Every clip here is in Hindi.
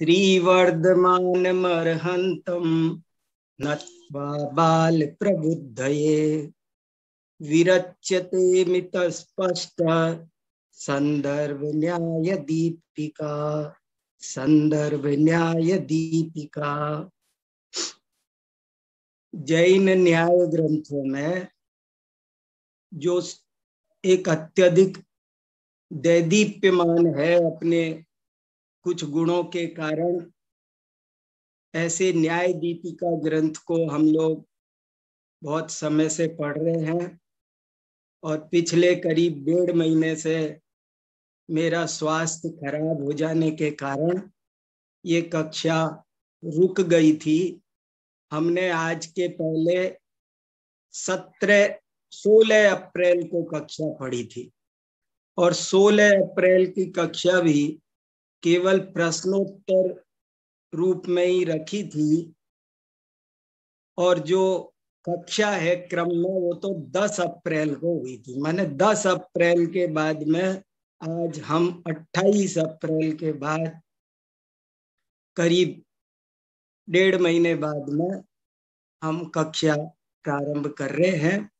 श्रीवर्धमानमर्हन्तं नत्वा बालप्रबुद्धये विरच्यते मितस्पष्ट संदर्भ न्याय दीपिका। जैन न्याय ग्रंथों में जो एक अत्यधिक दैदीप्यमान है अपने कुछ गुणों के कारण, ऐसे न्याय दीपिका ग्रंथ को हम लोग बहुत समय से पढ़ रहे हैं और पिछले करीब 1.5 महीने से मेरा स्वास्थ्य खराब हो जाने के कारण ये कक्षा रुक गई थी। हमने आज के पहले 16 अप्रैल को कक्षा पढ़ी थी और 16 अप्रैल की कक्षा भी केवल प्रश्नोत्तर रूप में ही रखी थी और जो कक्षा है क्रम में वो तो 10 अप्रैल को हुई थी। माने 10 अप्रैल के बाद में आज हम 28 अप्रैल के बाद करीब 1.5 महीने बाद में हम कक्षा प्रारंभ कर रहे हैं।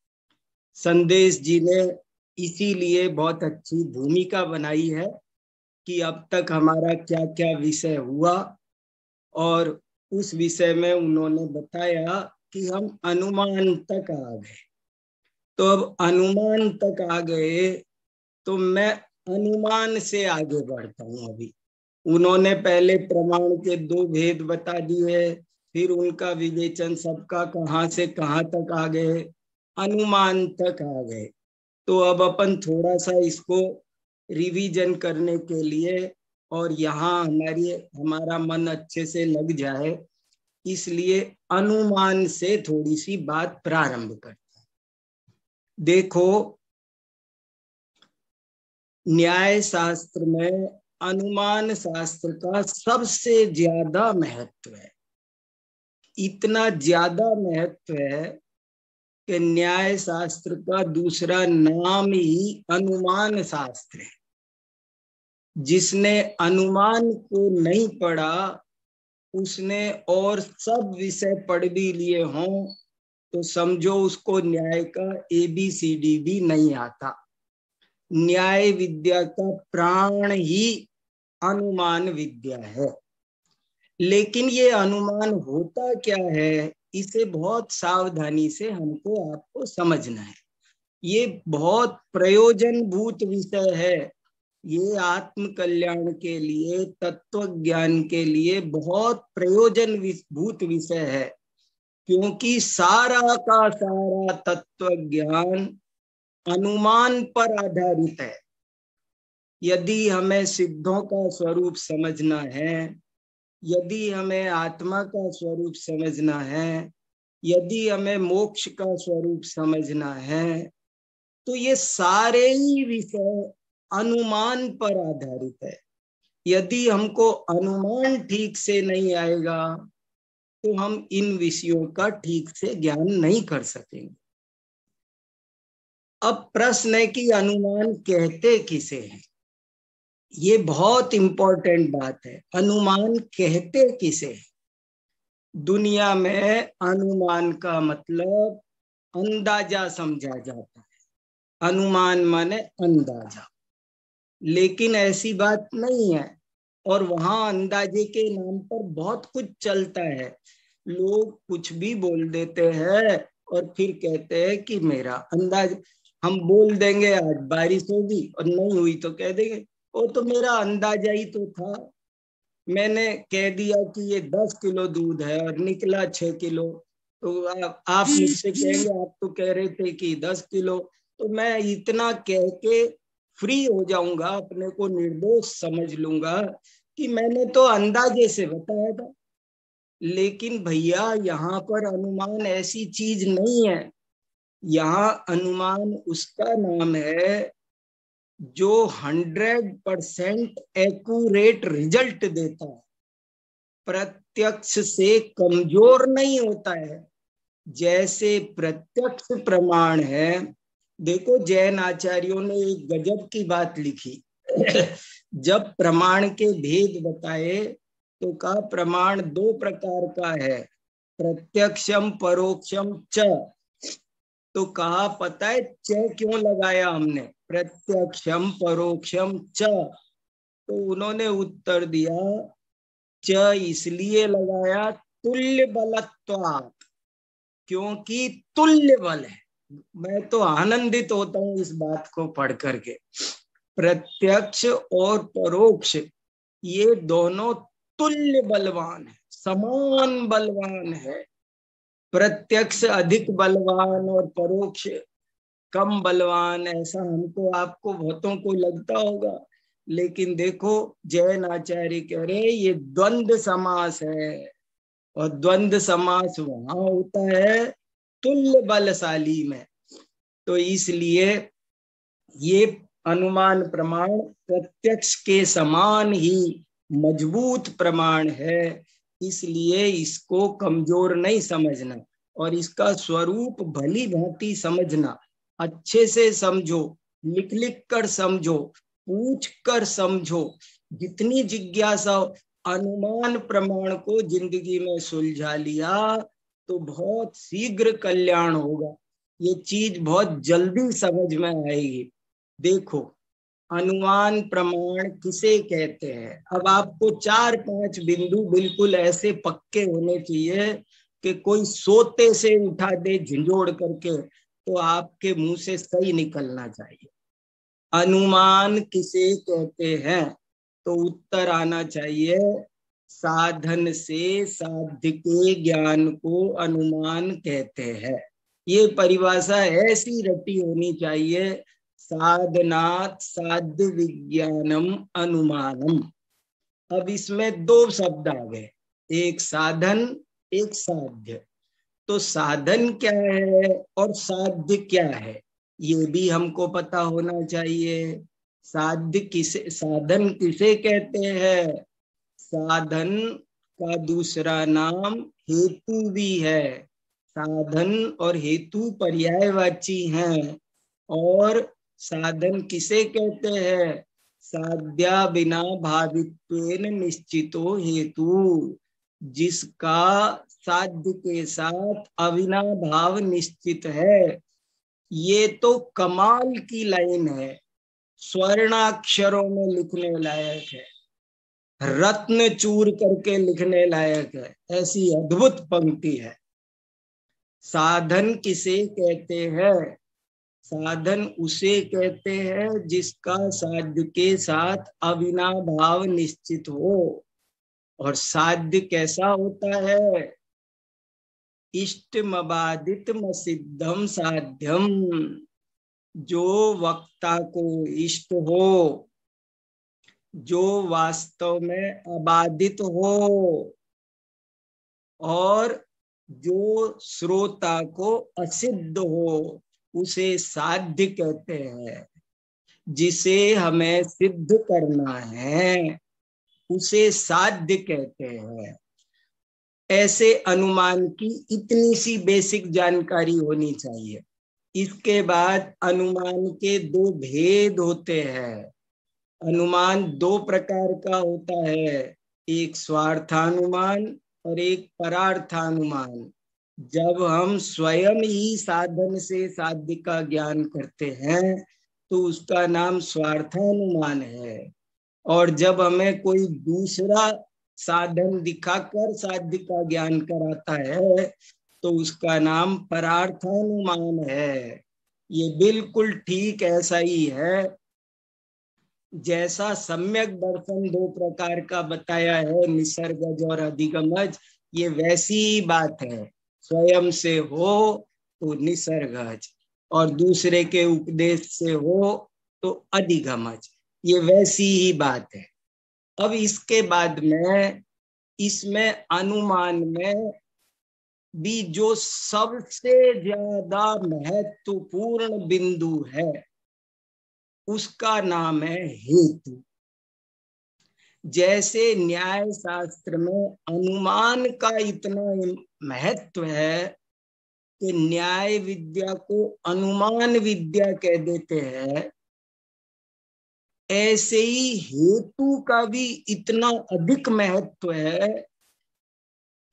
संदेश जी ने इसीलिए बहुत अच्छी भूमिका बनाई है कि अब तक हमारा क्या क्या विषय हुआ और उस विषय में उन्होंने बताया कि हम अनुमान तक आ गए। तो अब अनुमान तक आ गए तो मैं अनुमान से आगे बढ़ता हूं। अभी उन्होंने पहले प्रमाण के 2 भेद बता दिए, फिर उनका विवेचन सबका कहां से कहां तक आ गए, अनुमान तक आ गए। तो अब अपन थोड़ा सा इसको रिवीजन करने के लिए और यहाँ हमारा मन अच्छे से लग जाए, इसलिए अनुमान से थोड़ी सी बात प्रारंभ करते हैं। देखो, न्याय शास्त्र में अनुमान शास्त्र का सबसे ज्यादा महत्व है। इतना ज्यादा महत्व है कि न्याय शास्त्र का दूसरा नाम ही अनुमान शास्त्र है। जिसने अनुमान को नहीं पढ़ा उसने और सब विषय पढ़ भी लिए हों तो समझो उसको न्याय का ABCD भी नहीं आता। न्याय विद्या का प्राण ही अनुमान विद्या है। लेकिन ये अनुमान होता क्या है, इसे बहुत सावधानी से हमको आपको समझना है। ये बहुत प्रयोजनभूत विषय है। ये आत्म कल्याण के लिए, तत्व ज्ञान के लिए बहुत प्रयोजनभूत विषय है, क्योंकि सारा का सारा तत्व ज्ञान अनुमान पर आधारित है। यदि हमें सिद्धों का स्वरूप समझना है, यदि हमें आत्मा का स्वरूप समझना है, यदि हमें मोक्ष का स्वरूप समझना है, तो ये सारे ही विषय अनुमान पर आधारित है। यदि हमको अनुमान ठीक से नहीं आएगा तो हम इन विषयों का ठीक से ज्ञान नहीं कर सकेंगे। अब प्रश्न है कि अनुमान कहते किसे हैं। ये बहुत इंपॉर्टेंट बात है। अनुमान कहते किसे हैं? दुनिया में अनुमान का मतलब अंदाजा समझा जाता है। अनुमान माने अंदाजा, लेकिन ऐसी बात नहीं है। और वहां अंदाजे के नाम पर बहुत कुछ चलता है। लोग कुछ भी बोल देते हैं और फिर कहते हैं कि मेरा अंदाज, हम बोल देंगे आज बारिश होगी और नहीं हुई तो कह देंगे वो तो मेरा अंदाजा ही तो था। मैंने कह दिया कि ये 10 किलो दूध है और निकला 6 किलो, तो आप मुझसे कहेंगे आप तो कह रहे थे कि 10 किलो। तो मैं इतना कह के फ्री हो जाऊंगा, अपने को निर्दोष समझ लूंगा कि मैंने तो अंदाजे से बताया था। लेकिन भैया यहाँ पर अनुमान ऐसी चीज नहीं है। यहाँ अनुमान उसका नाम है जो 100% एक्यूरेट रिजल्ट देता है, प्रत्यक्ष से कमजोर नहीं होता है। जैसे प्रत्यक्ष प्रमाण है। देखो, जैन आचार्यों ने एक गजब की बात लिखी। जब प्रमाण के भेद बताए तो कहा प्रमाण दो प्रकार का है, प्रत्यक्षम परोक्षम च। तो कहा पता है च क्यों लगाया हमने, प्रत्यक्षम परोक्षम च। तो उन्होंने उत्तर दिया च इसलिए लगाया तुल्य बलत्वात्, क्योंकि तुल्य बल है। मैं तो आनंदित होता हूं इस बात को पढ़ करके। प्रत्यक्ष और परोक्ष ये दोनों तुल्य बलवान है, समान बलवान है। प्रत्यक्ष अधिक बलवान और परोक्ष कम बलवान, ऐसा हमको आपको बहुतों को लगता होगा। लेकिन देखो जैन आचार्य कह रहे ये द्वंद्व समास है, और द्वंद्व समास वहां होता है तुल्य बलशाली में। तो इसलिए ये अनुमान प्रमाण प्रत्यक्ष के समान ही मजबूत प्रमाण है, इसलिए इसको कमजोर नहीं समझना, और इसका स्वरूप भली भांति समझना, अच्छे से समझो, लिख लिख कर समझो, पूछ कर समझो, जितनी जिज्ञासा। अनुमान प्रमाण को जिंदगी में सुलझा लिया तो बहुत शीघ्र कल्याण होगा, ये चीज बहुत जल्दी समझ में आएगी। देखो अनुमान प्रमाण किसे कहते हैं, अब आपको 4-5 बिंदु बिल्कुल ऐसे पक्के होने चाहिए कि कोई सोते से उठा दे झिंझोड़ करके तो आपके मुंह से सही निकलना चाहिए। अनुमान किसे कहते हैं, तो उत्तर आना चाहिए साधन से साध्य के ज्ञान को अनुमान कहते हैं। ये परिभाषा ऐसी रटी होनी चाहिए, साधनात् साध्य विज्ञानम अनुमानम। अब इसमें दो शब्द आ गए, एक साधन एक साध्य। तो साधन क्या है और साध्य क्या है ये भी हमको पता होना चाहिए। साधन किसे कहते हैं, साधन का दूसरा नाम हेतु भी है। साधन और हेतु पर्यायवाची हैं। और साधन किसे कहते हैं, साध्या बिना भावित्वेन निश्चितो हेतु, जिसका साध्य के साथ अविनाभाव निश्चित है। ये तो कमाल की लाइन है, स्वर्णाक्षरों में लिखने लायक है, रत्न चूर करके लिखने लायक है, ऐसी अद्भुत पंक्ति है। साधन किसे कहते हैं, साधन उसे कहते हैं जिसका साध्य के साथ अविनाभाव निश्चित हो। और साध्य कैसा होता है, इष्टमबाधितम सिद्धम साध्यम, जो वक्ता को इष्ट हो, जो वास्तव में अबाधित हो, और जो श्रोता को असिद्ध हो, उसे साध्य कहते हैं। जिसे हमें सिद्ध करना है उसे साध्य कहते हैं। ऐसे अनुमान की इतनी सी बेसिक जानकारी होनी चाहिए। इसके बाद अनुमान के दो भेद होते हैं। अनुमान दो प्रकार का होता है, एक स्वार्थानुमान और एक परार्थानुमान। जब हम स्वयं ही साधन से साध्य का ज्ञान करते हैं तो उसका नाम स्वार्थानुमान है, और जब हमें कोई दूसरा साधन दिखाकर साध्य का ज्ञान कराता है तो उसका नाम परार्थानुमान है। ये बिल्कुल ठीक ऐसा ही है जैसा सम्यक दर्शन दो प्रकार का बताया है, निसर्गज और अधिगमज, ये वैसी ही बात है। स्वयं से हो तो निसर्गज, और दूसरे के उपदेश से हो तो अधिगमज, ये वैसी ही बात है। अब इसके बाद में इसमें अनुमान में भी जो सबसे ज्यादा महत्वपूर्ण बिंदु है उसका नाम है हेतु। जैसे न्याय शास्त्र में अनुमान का इतना महत्व है कि न्याय विद्या को अनुमान विद्या कह देते हैं, ऐसे ही हेतु का भी इतना अधिक महत्व है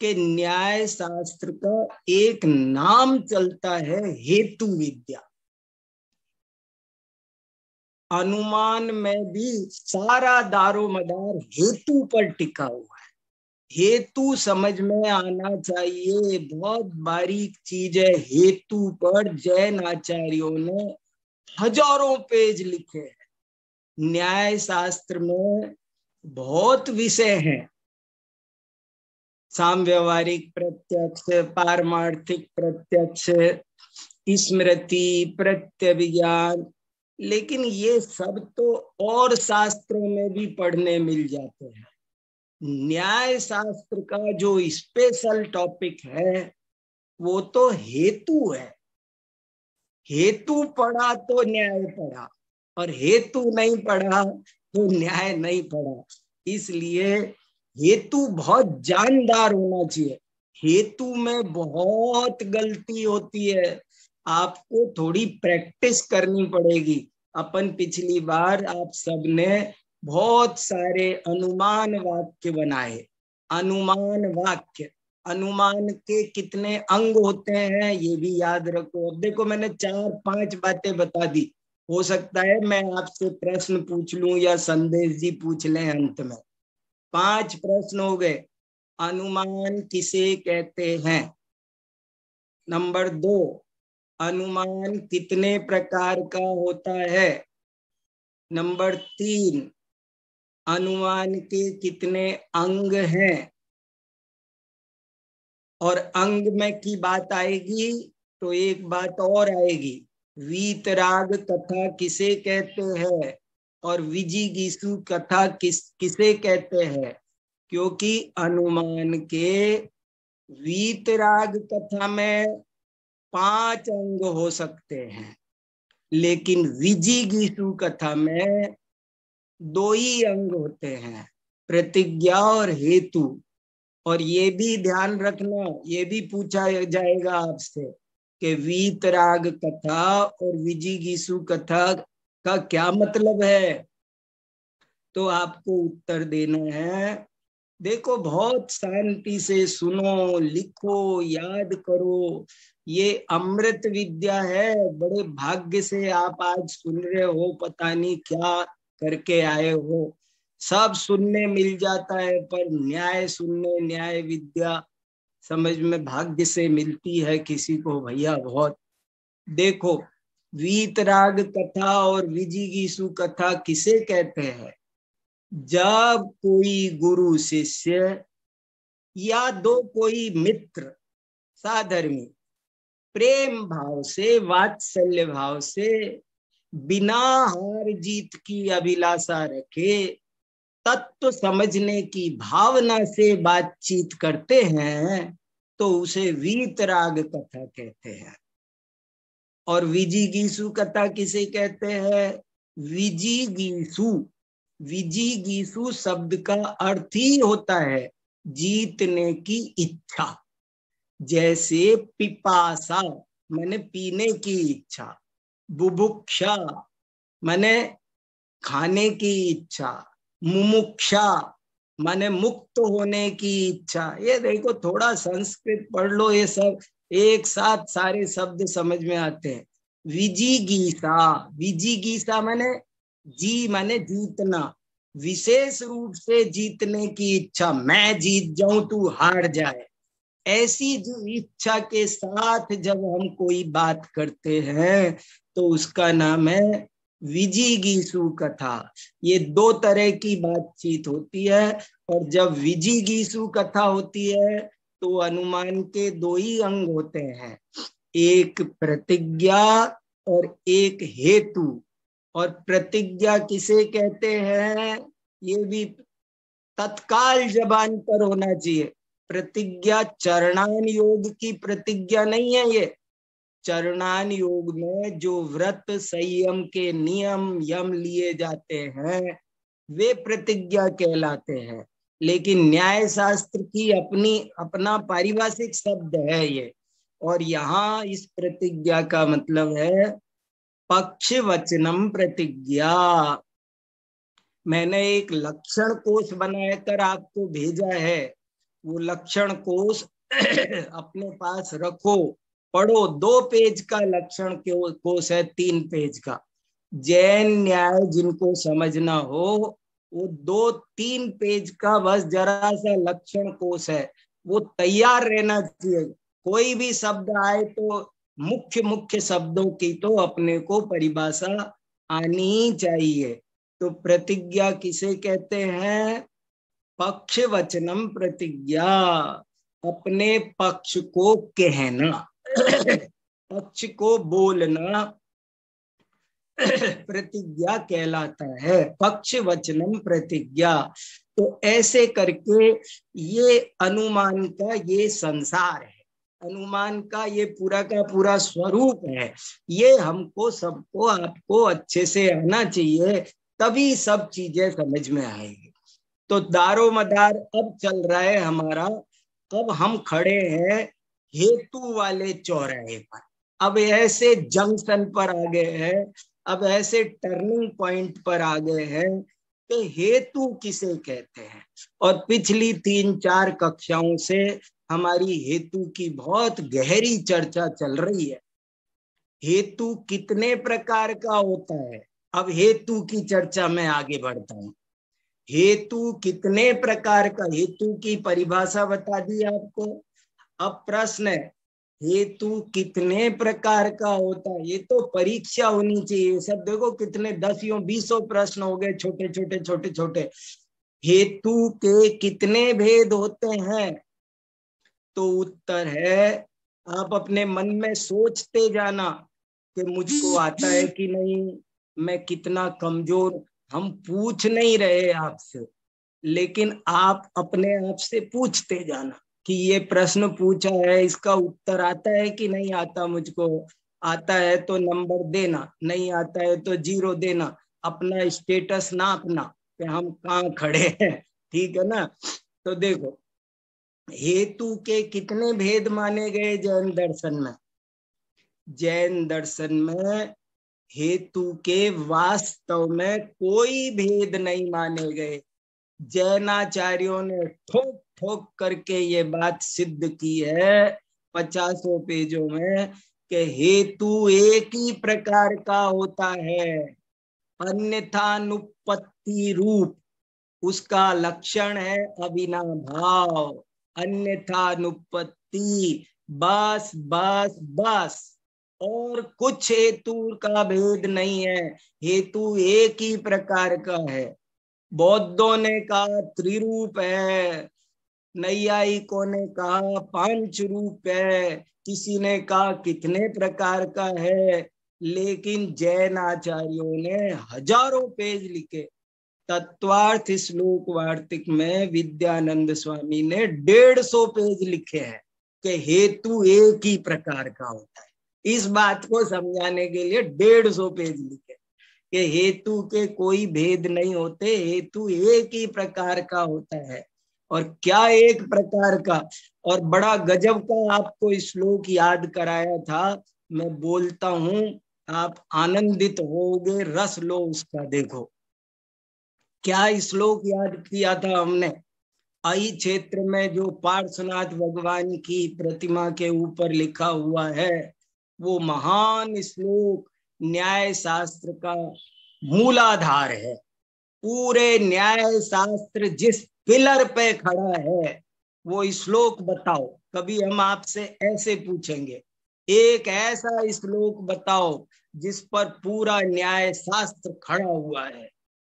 कि न्याय शास्त्र का एक नाम चलता है हेतु विद्या। अनुमान में भी सारा दारोमदार हेतु पर टिका हुआ है। हेतु समझ में आना चाहिए, बहुत बारीक चीज है। हेतु पर जैन आचार्यों ने हजारों पेज लिखे हैं। न्याय शास्त्र में बहुत विषय हैं, सामव्यवहारिक प्रत्यक्ष, पारमार्थिक प्रत्यक्ष, स्मृति, प्रत्यभिज्ञान, लेकिन ये सब तो और शास्त्रों में भी पढ़ने मिल जाते हैं। न्याय शास्त्र का जो स्पेशल टॉपिक है वो तो हेतु है। हेतु पढ़ा तो न्याय पढ़ा, और हेतु नहीं पढ़ा तो न्याय नहीं पढ़ा। इसलिए हेतु बहुत जानदार होना चाहिए। हेतु में बहुत गलती होती है, आपको थोड़ी प्रैक्टिस करनी पड़ेगी। अपन पिछली बार आप सबने बहुत सारे अनुमान वाक्य बनाए। अनुमान वाक्य, अनुमान के कितने अंग होते हैं ये भी याद रखो। अब देखो, मैंने 4-5 बातें बता दी। हो सकता है मैं आपसे प्रश्न पूछ लूं या संदेश जी पूछ लें अंत में। 5 प्रश्न हो गए। अनुमान किसे कहते हैं? नंबर 2, अनुमान कितने प्रकार का होता है? नंबर 3, अनुमान के कितने अंग हैं? और अंग में की बात आएगी तो एक बात और आएगी, वीतराग कथा किसे कहते हैं और विजिगीषु कथा किसे कहते हैं? क्योंकि अनुमान के वीतराग कथा में 5 अंग हो सकते हैं, लेकिन विजिगीषु कथा में 2 ही अंग होते हैं, प्रतिज्ञा और हेतु। और ये भी ध्यान रखना, ये भी पूछा जाएगा आपसे कि वीतराग कथा और विजिगीषु कथा का क्या मतलब है, तो आपको उत्तर देना है। देखो, बहुत शांति से सुनो, लिखो, याद करो। ये अमृत विद्या है। बड़े भाग्य से आप आज सुन रहे हो, पता नहीं क्या करके आए हो। सब सुनने मिल जाता है, पर न्याय सुनने, न्याय विद्या समझ में भाग्य से मिलती है किसी को भैया बहुत। देखो, वीतराग कथा और विजिगीषु कथा किसे कहते हैं? जब कोई गुरु शिष्य या दो कोई मित्र साधर्मी प्रेम भाव से, वात्सल्य भाव से, बिना हार जीत की अभिलाषा रखे, तत्व समझने की भावना से बातचीत करते हैं, तो उसे वीतराग कथा कहते हैं। और विजिगीषु कथा किसे कहते हैं? विजिगीषु, विजिगीषु शब्द का अर्थ ही होता है जीतने की इच्छा। जैसे पिपासा माने पीने की इच्छा, बुभुक्षा माने खाने की इच्छा, मुमुक्षा माने मुक्त होने की इच्छा। ये देखो, थोड़ा संस्कृत पढ़ लो, ये सब एक साथ सारे शब्द समझ में आते हैं। विजिगीषा, विजिगीषा माने जी माने जीतना, विशेष रूप से जीतने की इच्छा, मैं जीत जाऊं तू हार जाए, ऐसी जो इच्छा के साथ जब हम कोई बात करते हैं तो उसका नाम है विजिगीषु कथा। ये 2 तरह की बातचीत होती है। और जब विजिगीषु कथा होती है तो अनुमान के 2 ही अंग होते हैं, एक प्रतिज्ञा और एक हेतु। और प्रतिज्ञा किसे कहते हैं ये भी तत्काल जबान पर होना चाहिए। प्रतिज्ञा चरणान योग की प्रतिज्ञा नहीं है। ये चरणान योग में जो व्रत संयम के नियम यम लिए जाते हैं वे प्रतिज्ञा कहलाते हैं। लेकिन न्याय शास्त्र की अपना पारिभाषिक शब्द है ये। और यहाँ इस प्रतिज्ञा का मतलब है पक्ष वचनम प्रतिज्ञा। मैंने एक लक्षण कोश बनाकर आपको भेजा है, वो लक्षण कोश अपने पास रखो, पढ़ो। 2 पेज का लक्षण कोश है, 3 पेज का। जैन न्याय जिनको समझना हो वो 2-3 पेज का बस जरा सा लक्षण कोश है, वो तैयार रहना चाहिए। कोई भी शब्द आए तो मुख्य मुख्य शब्दों की तो अपने को परिभाषा आनी ही चाहिए। तो प्रतिज्ञा किसे कहते हैं? पक्ष वचनम प्रतिज्ञा, अपने पक्ष को कहना, पक्ष को बोलना प्रतिज्ञा कहलाता है, पक्ष वचनम प्रतिज्ञा। तो ऐसे करके ये अनुमान का ये संसार है, अनुमान का ये पूरा का पूरा स्वरूप है। ये हमको सबको आपको अच्छे से आना चाहिए, तभी सब चीजें समझ में आएगी। तो दारो मदार अब चल रहा है हमारा। अब हम खड़े हैं हेतु वाले चौराहे पर, अब ऐसे जंक्शन पर आ गए हैं, अब ऐसे टर्निंग पॉइंट पर आ गए हैं कि हेतु किसे कहते हैं। और पिछली 3-4 कक्षाओं से हमारी हेतु की बहुत गहरी चर्चा चल रही है। हेतु कितने प्रकार का होता है, अब हेतु की चर्चा में आगे बढ़ता हूं। हेतु कितने प्रकार का, हेतु की परिभाषा बता दी आपको। अब प्रश्न है हेतु कितने प्रकार का होता है, ये तो परीक्षा होनी चाहिए। सब देखो कितने 10-20 प्रश्न हो गए, छोटे छोटे छोटे छोटे। हेतु के कितने भेद होते हैं? तो उत्तर है, आप अपने मन में सोचते जाना कि मुझको आता है कि नहीं, मैं कितना कमजोर। हम पूछ नहीं रहे आपसे, लेकिन आप अपने आप से पूछते जाना कि ये प्रश्न पूछा है, इसका उत्तर आता है कि नहीं आता मुझको। आता है तो नंबर देना, नहीं आता है तो 0 देना, अपना स्टेटस नापना कि हम कहाँ खड़े हैं, ठीक है ना। तो देखो हेतु के कितने भेद माने गए जैन दर्शन में? जैन दर्शन में हेतु के वास्तव में कोई भेद नहीं माने गए। जैनाचार्यों ने ठोक ठोक करके ये बात सिद्ध की है 50 पेजों में कि हेतु एक ही प्रकार का होता है, अन्यथा अनुपत्ति रूप। उसका लक्षण है अविनाभाव, अन्यथा अनुपत्ति। बस बस बस, और कुछ हेतु का भेद नहीं है, हेतु एक ही प्रकार का है। बौद्धों ने कहा त्रिरूप है, नैयायिकों ने कहा 5 रूप है, किसी ने कहा कितने प्रकार का है। लेकिन जैन आचार्यों ने हजारों पेज लिखे। तत्वार्थ श्लोक वार्तिक में विद्यानंद स्वामी ने 150 पेज लिखे हैं कि हेतु एक ही प्रकार का होता है। इस बात को समझाने के लिए 150 पेज लिखे कि हेतु के कोई भेद नहीं होते, हेतु एक ही प्रकार का होता है। और क्या एक प्रकार का, और बड़ा गजब का आपको श्लोक याद कराया था। मैं बोलता हूं, आप आनंदित होगे, रस लो उसका। देखो क्या श्लोक याद किया था हमने। आई क्षेत्र में जो पार्श्वनाथ भगवान की प्रतिमा के ऊपर लिखा हुआ है, वो महान श्लोक न्याय शास्त्र का मूलाधार है। पूरे न्याय शास्त्र जिस पिलर पे खड़ा है, वो श्लोक बताओ। कभी हम आपसे ऐसे पूछेंगे, एक ऐसा श्लोक बताओ जिस पर पूरा न्याय शास्त्र खड़ा हुआ है,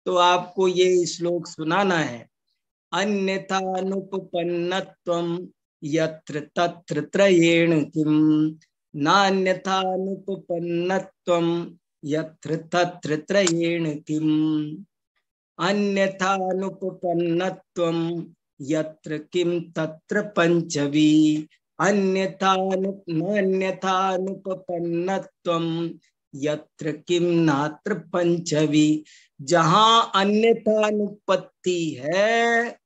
तो आपको ये श्लोक सुनाना है। अन्यथा अनुपपन्नत्वं यत्र तत्र त्रयेण किम, नान्यथा अनुपपन्नत्वं यत्र तत्र त्रयेण किम, अन्यथा अनुपपन्नत्वं यत्र किम तत्र पंचवी, अन्यथा नान्यथा अनुपपन्नत्वं यत्र किम नात्र पंचवी। जहां अन्यथा अनुपत्ति है,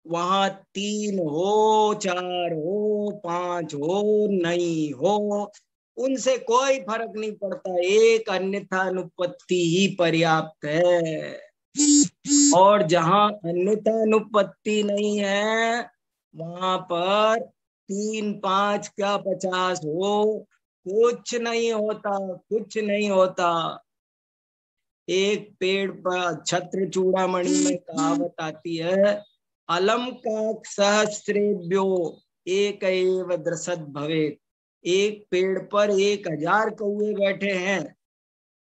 वहां 3 हो, 4 हो, 5 हो, नहीं हो, उनसे कोई फर्क नहीं पड़ता। एक अन्यथा अनुपत्ति ही पर्याप्त है। और जहां अन्यथा अनुपत्ति नहीं है वहां पर 3 5 क्या 50 हो, कुछ नहीं होता, कुछ नहीं होता। एक पेड़ पर छत्र चूड़ामणि में कहावत आती है, अलम का सहस्रेभ्यो एक एव दृसद भवेत। एक पेड़ पर 1000 कौवे बैठे हैं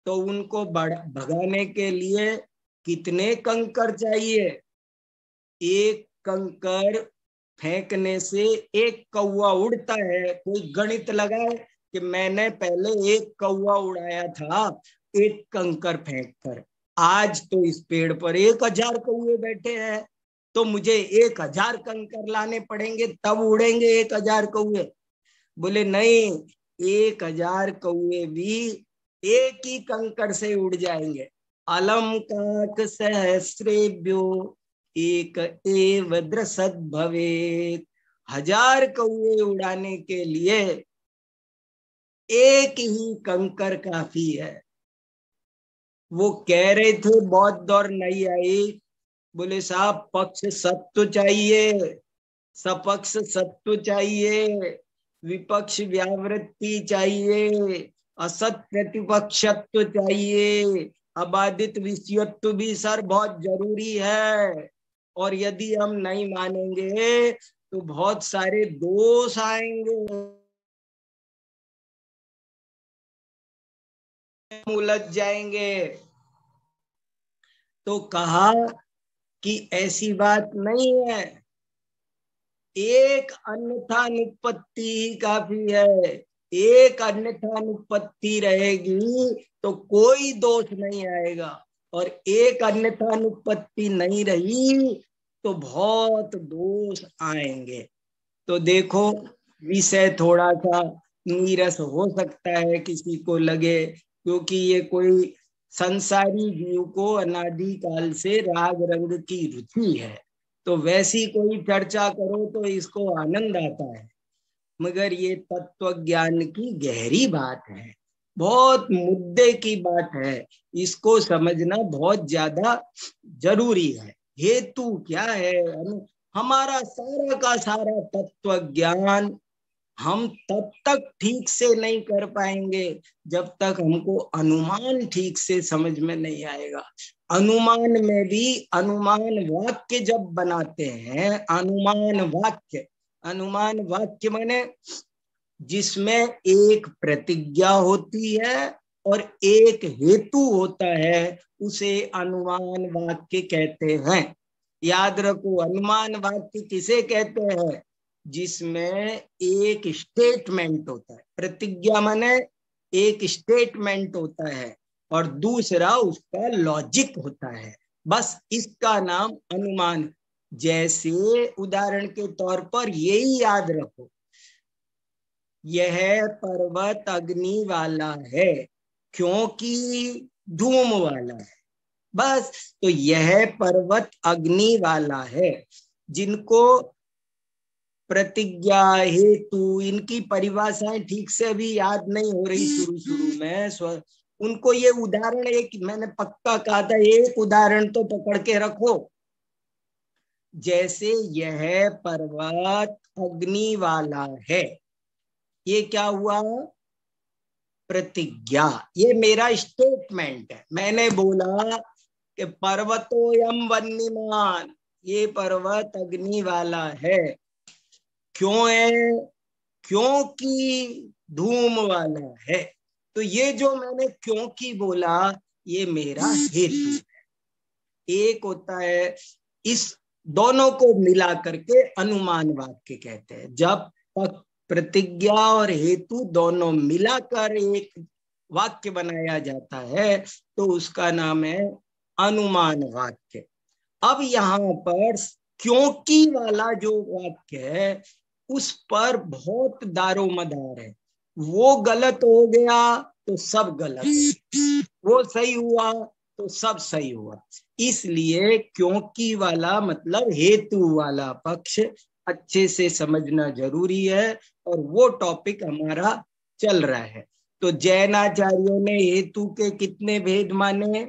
तो उनको भगाने के लिए कितने कंकर चाहिए? एक कंकर फेंकने से एक कौवा उड़ता है। कोई गणित लगाए कि मैंने पहले एक कौवा उड़ाया था एक कंकर फेंक कर, आज तो इस पेड़ पर 1000 कौवे बैठे हैं तो मुझे 1000 कंकर लाने पड़ेंगे तब उड़ेंगे 1000 कौवे। बोले नहीं, 1000 कौवे भी एक ही कंकर से उड़ जाएंगे। अलम काक सहस्रेभ्यो एक एव दृसद भवेत। 1000 कौवे उड़ाने के लिए एक ही कंकर काफी है। वो कह रहे थे बौद्ध और नई आई, बोले साहब पक्ष सत्य चाहिए, सपक्ष सत्य चाहिए, विपक्ष व्यावृत्ति चाहिए, असत प्रतिपक्षत्व चाहिए, अबाधित विषयत्व भी सर बहुत जरूरी है। और यदि हम नहीं मानेंगे तो बहुत सारे दोष आएंगे, उलझ जाएंगे। तो कहा कि ऐसी बात नहीं है, एक अन्यथा अनुपत्ति काफी है। एक अन्यथा अनुपत्ति रहेगी तो कोई दोष नहीं आएगा, और एक अन्यथा अनुपत्ति नहीं रही तो बहुत दोष आएंगे। तो देखो विषय थोड़ा सा नीरस हो सकता है किसी को लगे, क्योंकि ये कोई संसारी जीव को अनादि काल से राग रंग की रुचि है, तो वैसी कोई चर्चा करो तो इसको आनंद आता है। मगर ये तत्व ज्ञान की गहरी बात है, बहुत मुद्दे की बात है, इसको समझना बहुत ज्यादा जरूरी है। हेतु क्या है? हमारा सारा का सारा तत्व ज्ञान हम तब तक ठीक से नहीं कर पाएंगे जब तक हमको अनुमान ठीक से समझ में नहीं आएगा। अनुमान में भी अनुमान वाक्य जब बनाते हैं, अनुमान वाक्य माने जिसमें एक प्रतिज्ञा होती है और एक हेतु होता है, उसे अनुमान वाक्य कहते हैं। याद रखो, अनुमान वाक्य किसे कहते हैं? जिसमें एक स्टेटमेंट होता है, प्रतिज्ञा माने एक स्टेटमेंट होता है और दूसरा उसका लॉजिक होता है, बस इसका नाम अनुमान। जैसे उदाहरण के तौर पर यही याद रखो, यह पर्वत अग्नि वाला है क्योंकि धूम वाला है, बस। तो यह पर्वत अग्नि वाला है। जिनको प्रतिज्ञा हेतु इनकी परिभाषाएं ठीक से अभी याद नहीं हो रही शुरू में, उनको ये उदाहरण एक मैंने पक्का कहा था, एक उदाहरण तो पकड़ के रखो। जैसे यह पर्वत अग्नि वाला है, ये क्या हुआ? प्रतिज्ञा। ये मेरा स्टेटमेंट है, मैंने बोला कि पर्वतोयम वन्यमान, ये पर्वत अग्नि वाला है। क्यों है? क्योंकि धूम वाला है। तो ये जो मैंने क्योंकि बोला ये मेरा हेतु है। एक होता है, इस दोनों को मिला करके अनुमान वाक्य कहते हैं। जब प्रतिज्ञा और हेतु दोनों मिलाकर एक वाक्य बनाया जाता है तो उसका नाम है अनुमान वाक्य। अब यहाँ पर क्योंकि वाला जो वाक्य है उस पर बहुत दारोमदार है। वो गलत हो गया तो सब गलत है, वो सही हुआ तो सब सही हुआ। इसलिए क्योंकि वाला मतलब हेतु वाला पक्ष अच्छे से समझना जरूरी है, और वो टॉपिक हमारा चल रहा है। तो जैनाचार्यों ने हेतु के कितने भेद माने?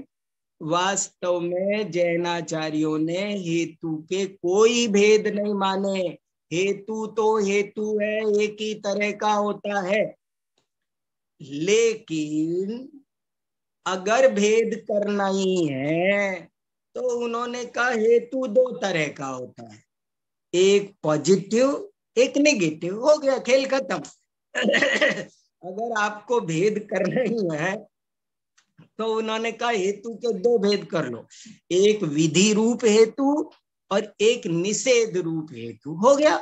वास्तव में जैनाचार्यों ने हेतु के कोई भेद नहीं माने। हेतु तो हेतु है, एक ही तरह का होता है। लेकिन अगर भेद करना ही है तो उन्होंने कहा हेतु दो तरह का होता है, एक पॉजिटिव एक नेगेटिव। हो गया, खेल खत्म। अगर आपको भेद करना ही है तो उन्होंने कहा हेतु के दो भेद कर लो, एक विधि रूप हेतु और एक निषेध रूप हेतु। हो गया,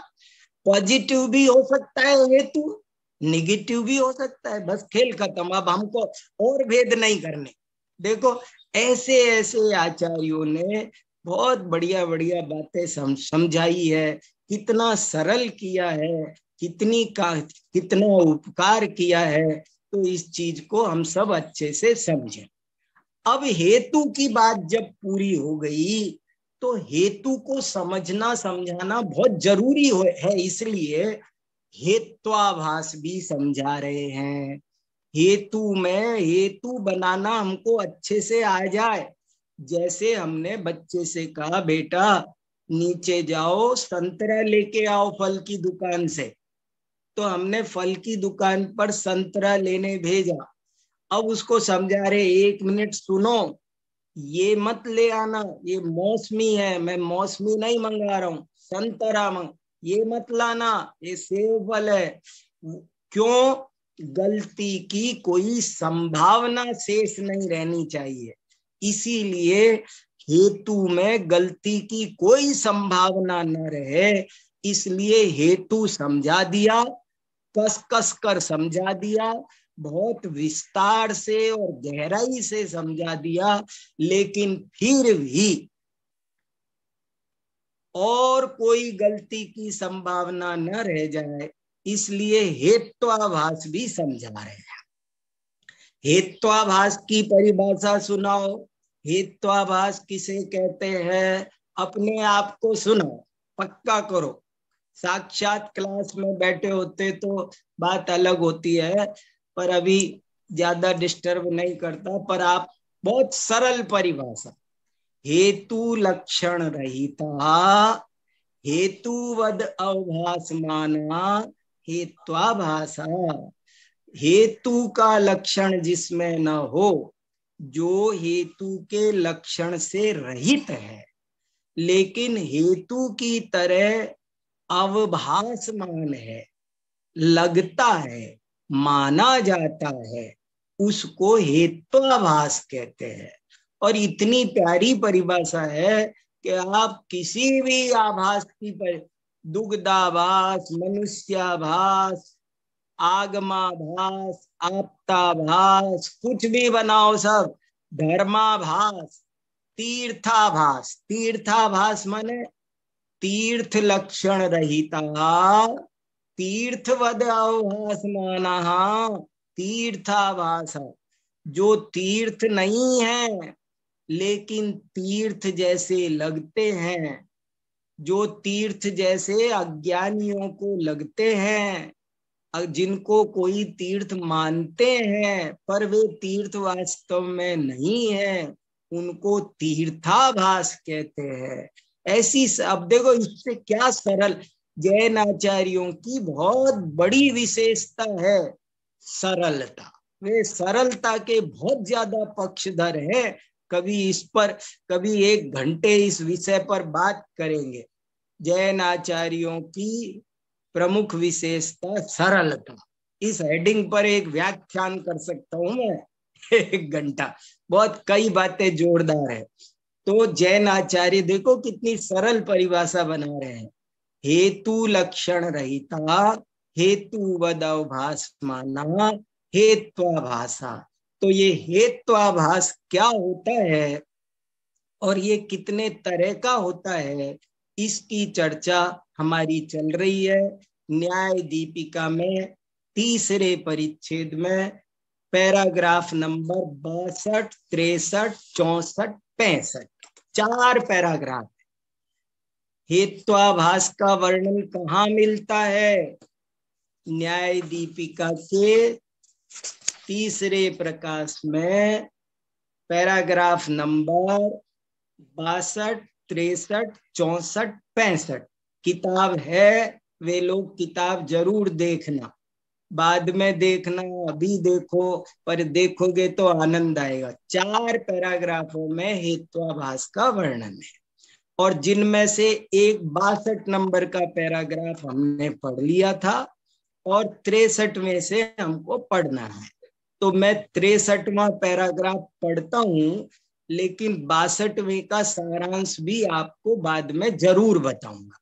पॉजिटिव भी हो सकता है हेतु, निगेटिव भी हो सकता है, बस खेल खत्म। अब हमको और भेद नहीं करने। देखो, ऐसे ऐसे आचार्यों ने बहुत बढ़िया बढ़िया बातें समझाई है, कितना सरल किया है, कितना उपकार किया है। तो इस चीज को हम सब अच्छे से समझें। अब हेतु की बात जब पूरी हो गई तो हेतु को समझना समझाना बहुत जरूरी है, इसलिए हेत्वाभास भी समझा रहे हैं। हेतु में हेतु बनाना हमको अच्छे से आ जाए। जैसे हमने बच्चे से कहा, बेटा नीचे जाओ संतरा लेके आओ फल की दुकान से, तो हमने फल की दुकान पर संतरा लेने भेजा। अब उसको समझा रहे, एक मिनट सुनो, ये मत ले आना, ये मौसमी है, मैं मौसमी नहीं मंगा रहा हूँ, संतरा मंग, ये मत लाना, ये सेब फल है। क्यों? गलती की कोई संभावना शेष नहीं रहनी चाहिए, इसीलिए हेतु में गलती की कोई संभावना न रहे, इसलिए हेतु समझा दिया, कस कस कर समझा दिया, बहुत विस्तार से और गहराई से समझा दिया। लेकिन फिर भी और कोई गलती की संभावना न रह जाए, इसलिए हेत्वाभास भी समझा रहे हैं। हेत्वाभास की परिभाषा सुनाओ। हेत्वाभास किसे कहते हैं? अपने आप को सुनाओ, पक्का करो। साक्षात क्लास में बैठे होते तो बात अलग होती है, पर अभी ज्यादा डिस्टर्ब नहीं करता। पर आप बहुत सरल परिभाषा, हेतु लक्षण रहिता हेतुवद अवभासमाना हेत्वाभासा। हेतु का लक्षण जिसमें न हो, जो हेतु के लक्षण से रहित है लेकिन हेतु की तरह अवभासमान है, लगता है, माना जाता है, उसको हेत्वाभास कहते हैं। और इतनी प्यारी परिभाषा है कि आप किसी भी आभास की दुग्धाभास, मनुष्याभास, आगमाभास, आप्ताभास, कुछ भी बनाओ, सब धर्माभास, तीर्थाभास। तीर्थाभास माने तीर्थ लक्षण रहिता तीर्थवद अवभासमानः तीर्थाभास। जो तीर्थ नहीं है लेकिन तीर्थ जैसे लगते हैं, जो तीर्थ जैसे अज्ञानियों को लगते हैं, जिनको कोई तीर्थ मानते हैं पर वे तीर्थ वास्तव में नहीं है, उनको तीर्थाभास कहते हैं। ऐसी, अब देखो इससे क्या सरल, जैन आचार्यों की बहुत बड़ी विशेषता है सरलता। वे सरलता के बहुत ज्यादा पक्षधर हैं। कभी इस पर, कभी 1 घंटे इस विषय पर बात करेंगे। जैन आचार्यों की प्रमुख विशेषता सरलता, इस हेडिंग पर एक व्याख्यान कर सकता हूं मैं 1 घंटा, बहुत कई बातें जोरदार है। तो जैन आचार्य देखो कितनी सरल परिभाषा बना रहे हैं, हेतु लक्षण रहिता हेतुवद अवभासमाना हेत्वाभासा। तो ये हेत्वाभास क्या होता है और ये कितने तरह का होता है, इसकी चर्चा हमारी चल रही है न्याय दीपिका में 3रे परिच्छेद में, पैराग्राफ नंबर 62, 63, 64, 65, 4 पैराग्राफ। हेत्वाभास का वर्णन कहाँ मिलता है? न्याय दीपिका के 3रे प्रकाश में पैराग्राफ नंबर 62, 63, 64, 65 किताब है। वे लोग किताब जरूर देखना, बाद में देखना, अभी देखो, पर देखोगे तो आनंद आएगा। 4 पैराग्राफों में हेत्वाभास का वर्णन है, और जिनमें से एक 62 नंबर का पैराग्राफ हमने पढ़ लिया था, और 63 में से हमको पढ़ना है। तो मैं 63वां पैराग्राफ पढ़ता हूं, लेकिन 62वें का सारांश भी आपको बाद में जरूर बताऊंगा।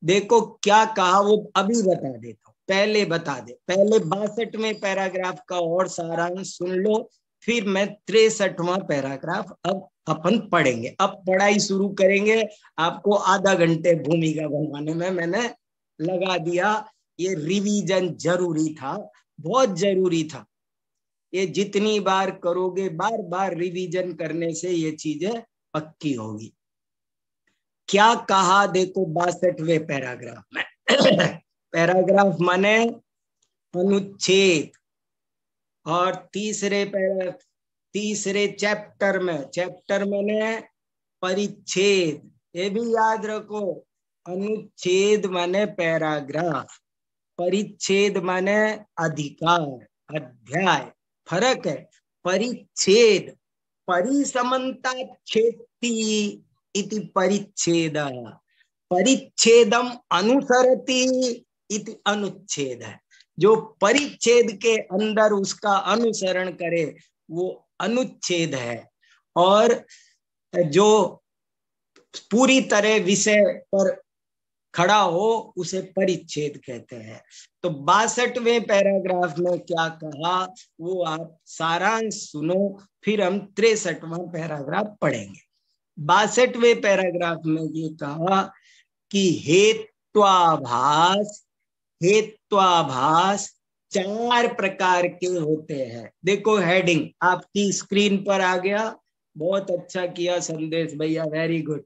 देखो क्या कहा वो अभी बता देता हूँ, पहले बता दे। पहले 62वें पैराग्राफ का और सारांश सुन लो, फिर मैं 63वां पैराग्राफ अब अपन पढ़ेंगे। अब पढ़ाई शुरू करेंगे। आपको आधा घंटे भूमिका बनवाने में मैंने लगा दिया। ये रिवीजन जरूरी था, बहुत जरूरी था। ये जितनी बार करोगे, बार बार रिवीजन करने से ये चीजें पक्की होगी। क्या कहा देखो 62वें पैराग्राफ में। पैराग्राफ माने अनुच्छेद, और तीसरे चैप्टर माने परिच्छेद। ये भी याद रखो, अनुच्छेद माने पैराग्राफ, परिच्छेद माने अधिकार, अध्याय। फर्क है। परिच्छेद, परिसमन्ता क्षेत्री इति परिच्छेद, परिच्छेदम अनुसरति इति अनुच्छेद है। जो परिच्छेद के अंदर उसका अनुसरण करे वो अनुच्छेद है, और जो पूरी तरह विषय पर खड़ा हो उसे परिच्छेद कहते हैं। तो 62वें पैराग्राफ में क्या कहा वो आप सारांश सुनो, फिर हम 63वां पैराग्राफ पढ़ेंगे। 62वें पैराग्राफ में ये कहा कि हेत्वाभास 4 प्रकार के होते हैं। देखो हेडिंग आपकी स्क्रीन पर आ गया, बहुत अच्छा किया संदेश भैया, वेरी गुड।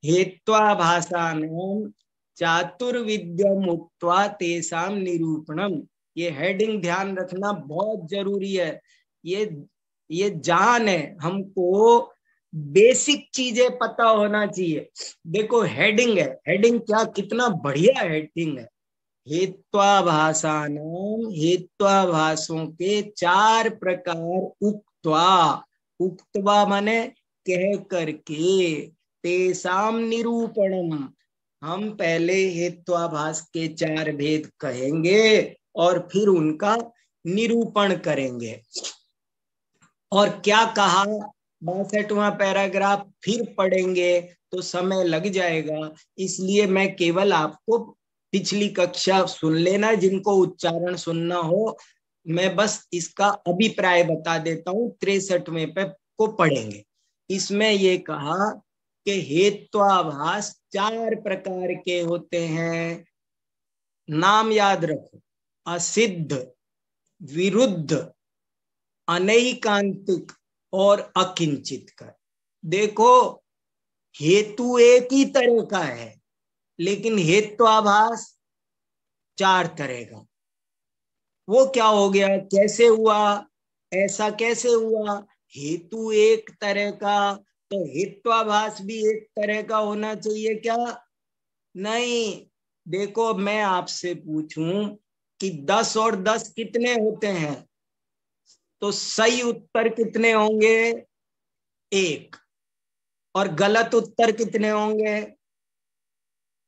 हेत्वाभासानां चातुर्विद्यम उक्त्वा तेषां निरूपणम। ये हेडिंग ध्यान रखना बहुत जरूरी है। ये जान है, हमको बेसिक चीजें पता होना चाहिए। देखो हेडिंग है, हेडिंग क्या, कितना बढ़िया हेडिंग है। हेत्वाभासानां, हेत्वाभासों के 4 प्रकार उक्त्वा माने कह करके, तेषां निरूपणम। हम पहले हेत्वाभास के 4 भेद कहेंगे और फिर उनका निरूपण करेंगे। और क्या कहा 62वां पैराग्राफ फिर पढ़ेंगे तो समय लग जाएगा, इसलिए मैं केवल आपको पिछली कक्षा सुन लेना, जिनको उच्चारण सुनना हो। मैं बस इसका अभिप्राय बता देता हूँ, 63वें पे को पढ़ेंगे। इसमें ये कहा कि हेत्वाभास 4 प्रकार के होते हैं। नाम याद रखो, असिद्ध, विरुद्ध, अनैकांतिक और अकिंचित कर। देखो हेतु एक ही तरह का है, लेकिन हेत्वाभास 4 तरह का। वो क्या हो गया, कैसे हुआ, ऐसा कैसे हुआ? हेतु एक तरह का तो हेत्वाभास भी एक तरह का होना चाहिए क्या? नहीं। देखो मैं आपसे पूछूं कि 10 और 10 कितने होते हैं, तो सही उत्तर कितने होंगे? 1। और गलत उत्तर कितने होंगे?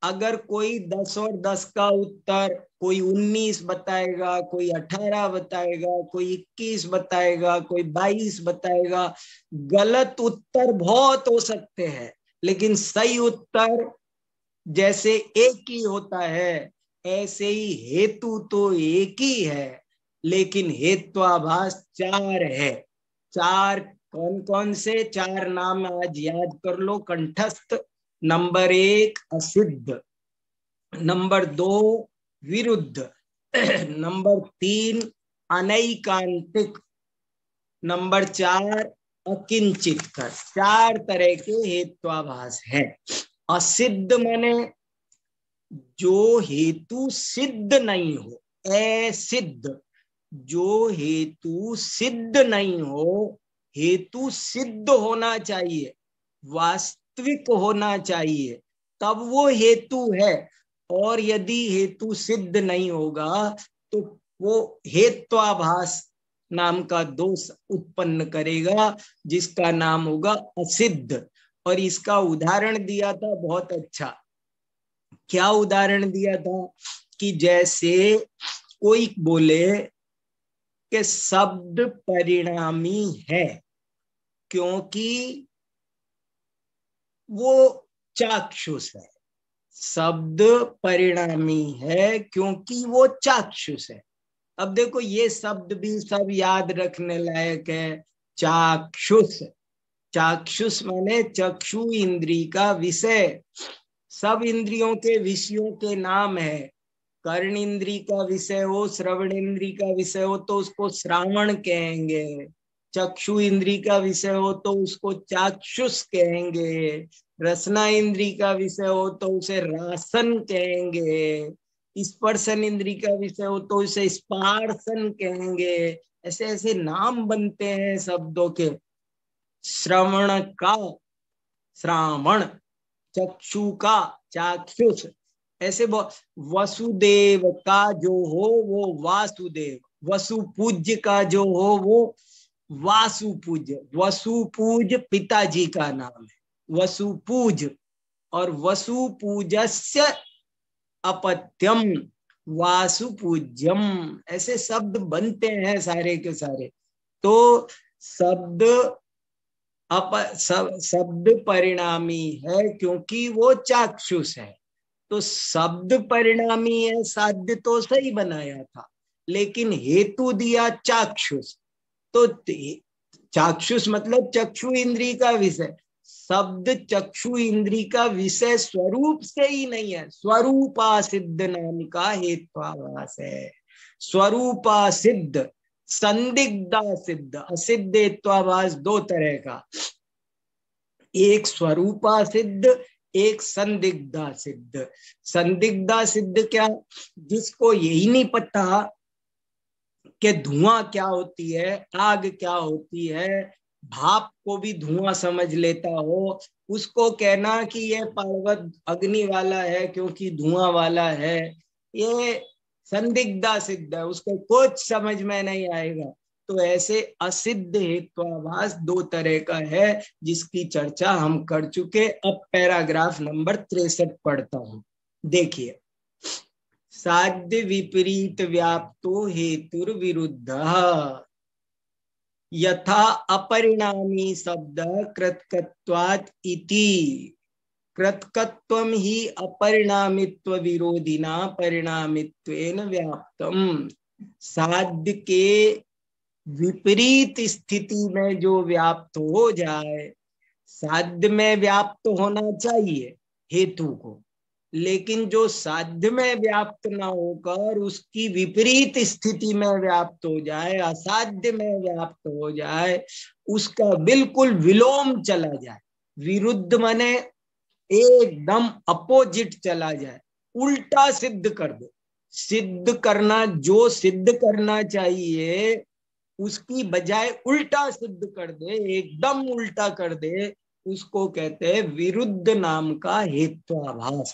अगर कोई 10 और 10 का उत्तर, कोई 19 बताएगा, कोई 18 बताएगा, कोई 21 बताएगा, कोई 22 बताएगा। गलत उत्तर बहुत हो सकते हैं, लेकिन सही उत्तर जैसे एक ही होता है, ऐसे ही हेतु तो एक ही है, लेकिन हेत्वाभास 4 है। 4 कौन कौन से? 4 नाम आज याद कर लो कंठस्थ। नंबर 1 असिद्ध, नंबर 2 विरुद्ध, नंबर 3 अनैकांतिक, नंबर 4 अकिंचित कर। 4 तरह के हेत्वाभास है। असिद्ध माने जो हेतु सिद्ध नहीं हो, असिद्ध, जो हेतु सिद्ध नहीं हो हेतु सिद्ध होना चाहिए, वास्तविक होना चाहिए, तब वो हेतु है। और यदि हेतु सिद्ध नहीं होगा तो वो हेत्वाभास नाम का दोष उत्पन्न करेगा, जिसका नाम होगा असिद्ध। और इसका उदाहरण दिया था बहुत अच्छा। क्या उदाहरण दिया था कि जैसे कोई बोले कि शब्द परिणामी है क्योंकि वो चाक्षुष है। शब्द परिणामी है क्योंकि वो चाक्षुष है। अब देखो ये शब्द भी सब याद रखने लायक है। चाक्षुष, चाक्षुष माने चक्षु इंद्री का विषय। सब इंद्रियों के विषयों के नाम है। कर्ण इंद्री का विषय हो, श्रवण इंद्री का विषय हो तो उसको श्रावण कहेंगे। चक्षु इंद्री का विषय हो तो उसको चाक्षुष कहेंगे। रसना इंद्री का विषय हो तो उसे रासन कहेंगे। स्पर्शन इंद्री का विषय हो तो उसे स्पार्शन कहेंगे। ऐसे ऐसे नाम बनते हैं शब्दों के। श्रवण का श्रावण, चक्षु का चाक्षुष, ऐसे वसुदेव का जो हो वो वासुदेव, वसु पूज्य का जो हो वो वासुपूज्य। वसुपूज पिताजी का नाम है, वसुपूज। और वसुपूजस्य अपत्यम वासुपूज्यम, ऐसे शब्द बनते हैं सारे के सारे। तो शब्द शब्द परिणामी है क्योंकि वो चाक्षुष है। तो शब्द परिणामी है, साध्य तो सही बनाया था, लेकिन हेतु दिया चाक्षुष। तो चाक्षुष मतलब चक्षु इंद्री का विषय। शब्द चक्षु इंद्री का विषय स्वरूप से ही नहीं है, स्वरूपा सिद्ध नाम का हेत्वाभास है। स्वरूपा सिद्ध, संदिग्धा सिद्ध। असिद्ध हेत्वाभास दो तरह का, एक स्वरूपा सिद्ध, एक संदिग्धा सिद्ध। संदिग्धा सिद्ध क्या? जिसको यही नहीं पता कि धुआं क्या होती है, आग क्या होती है, भाप को भी धुआं समझ लेता हो, उसको कहना कि ये पर्वत अग्नि वाला है क्योंकि धुआं वाला है, ये संदिग्धा सिद्ध है, उसको कुछ समझ में नहीं आएगा। तो ऐसे असिद्ध हेत्वाभास दो तरह का है, जिसकी चर्चा हम कर चुके। अब पैराग्राफ नंबर 63 पढ़ता हूं, देखिए। साध्य विपरीत व्याप्तो हेतुर विरुद्ध यथा अपरिणामी शब्द कृतकत्वात् इति। कृतकत्वम ही अपरिणामित्व विरोधिना परिणामित्वेन व्याप्तम। साध्य के विपरीत स्थिति में जो व्याप्त हो जाए, साध्य में व्याप्त होना चाहिए हेतु को, लेकिन जो साध्य में व्याप्त ना होकर उसकी विपरीत स्थिति में व्याप्त हो जाए, असाध्य में व्याप्त हो जाए, उसका बिल्कुल विलोम चला जाए। विरुद्ध माने एकदम अपोजिट चला जाए, उल्टा सिद्ध कर दे। सिद्ध करना, जो सिद्ध करना चाहिए उसकी बजाय उल्टा सिद्ध कर दे, एकदम उल्टा कर दे, उसको कहते हैं विरुद्ध नाम का हेत्वाभास।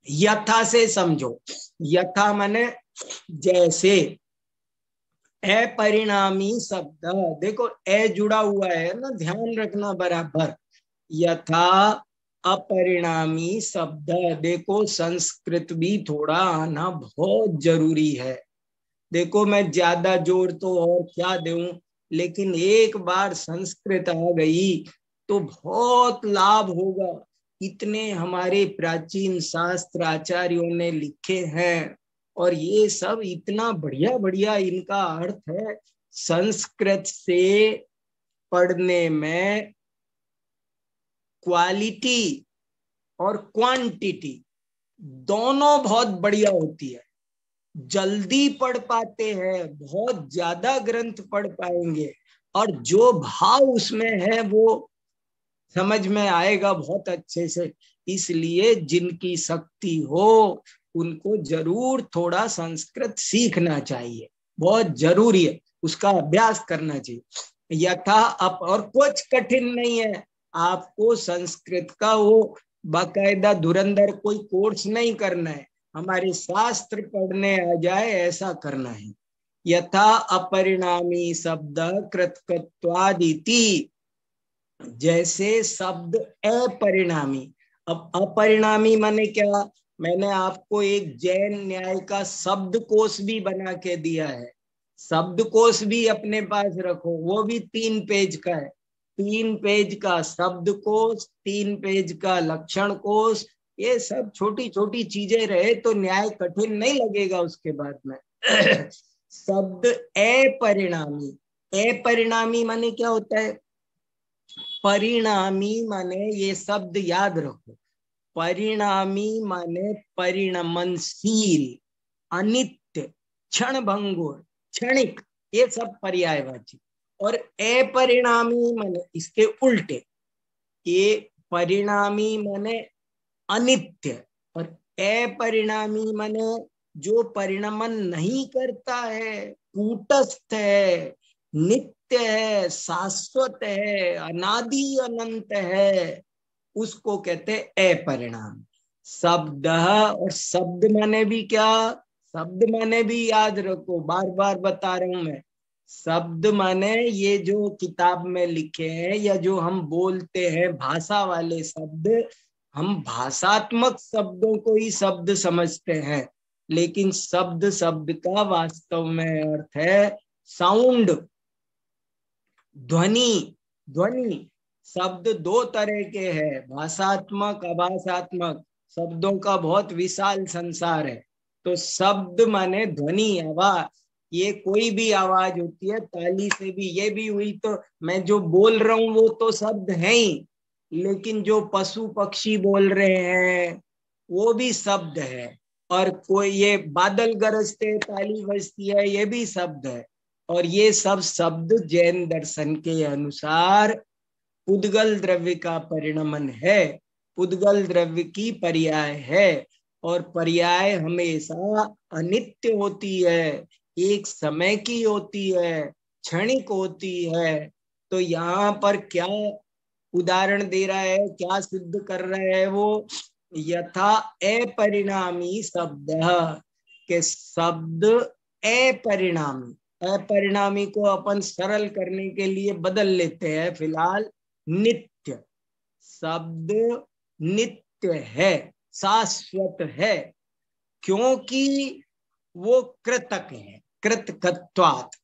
यथा से समझो, यथा माने जैसे। अपरिणामी शब्द, देखो ए जुड़ा हुआ है ना, ध्यान रखना बराबर। यथा अपरिणामी शब्द, देखो संस्कृत भी थोड़ा आना बहुत जरूरी है। देखो मैं ज्यादा जोर तो और क्या दूं, लेकिन एक बार संस्कृत आ गई तो बहुत लाभ होगा। इतने हमारे प्राचीन शास्त्र आचार्यों ने लिखे हैं और ये सब इतना बढ़िया बढ़िया इनका अर्थ है। संस्कृत से पढ़ने में क्वालिटी और क्वांटिटी दोनों बहुत बढ़िया होती है। जल्दी पढ़ पाते हैं, बहुत ज्यादा ग्रंथ पढ़ पाएंगे, और जो भाव उसमें है वो समझ में आएगा बहुत अच्छे से। इसलिए जिनकी शक्ति हो उनको जरूर थोड़ा संस्कृत सीखना चाहिए, बहुत जरूरी है, उसका अभ्यास करना चाहिए। यथा अप, और कुछ कठिन नहीं है। आपको संस्कृत का वो बाकायदा धुरंधर कोई कोर्स नहीं करना है, हमारे शास्त्र पढ़ने आ जाए ऐसा करना है। यथा अपरिणामी शब्द कृतकत्वादिति, जैसे शब्द अपरिणामी। अब अपरिणामी माने क्या? मैंने आपको एक जैन न्याय का शब्दकोश भी बना के दिया है। शब्दकोश भी अपने पास रखो, वो भी 3 पेज का है। 3 पेज का शब्दकोश, 3 पेज का लक्षण कोश। ये सब छोटी छोटी चीजें रहे तो न्याय कठिन नहीं लगेगा उसके बाद में। शब्द अपरिणामी, अपरिणामी माने क्या होता है? परिणामी माने, ये शब्द याद रखो, परिणामी माने परिणमनशील, अनित्य, क्षण भंगुर, क्षणिक, ये सब पर्यायवाची। और अपरिणामी माने इसके उल्टे, ये परिणामी माने अनित्य, और अपरिणामी माने जो परिणमन नहीं करता है, कूटस्थ है, नित्य है, शाश्वत है, अनादि अनंत है, उसको कहते हैं अपरिणाम। शब्द, और शब्द माने भी क्या? शब्द माने भी याद रखो, बार बार बता रहा हूं मैं। शब्द माने ये जो किताब में लिखे हैं या जो हम बोलते हैं भाषा वाले शब्द, हम भाषात्मक शब्दों को ही शब्द समझते हैं, लेकिन शब्द शब्द का वास्तव में अर्थ है साउंड, ध्वनि। ध्वनि शब्द 2 तरह के हैं, भाषात्मक, अभाषात्मक। शब्दों का बहुत विशाल संसार है। तो शब्द माने ध्वनि, आवाज। ये कोई भी आवाज होती है, ताली से भी ये भी हुई, तो मैं जो बोल रहा हूं वो तो शब्द है ही, लेकिन जो पशु पक्षी बोल रहे हैं वो भी शब्द है। और कोई ये बादल गरजते, ताली बजती है, ये भी शब्द है। और ये सब शब्द जैन दर्शन के अनुसार पुद्गल द्रव्य का परिणमन है, पुद्गल द्रव्य की पर्याय है। और पर्याय हमेशा अनित्य होती है, एक समय की होती है, क्षणिक होती है। तो यहाँ पर क्या उदाहरण दे रहा है, क्या सिद्ध कर रहा है वो? यथा अपरिणामी शब्द, के शब्द अपरिणामी। अपरिणामी को अपन सरल करने के लिए बदल लेते हैं फिलहाल नित्य। शब्द नित्य है, शाश्वत है, क्योंकि वो कृतक है, कृतकत्वात्।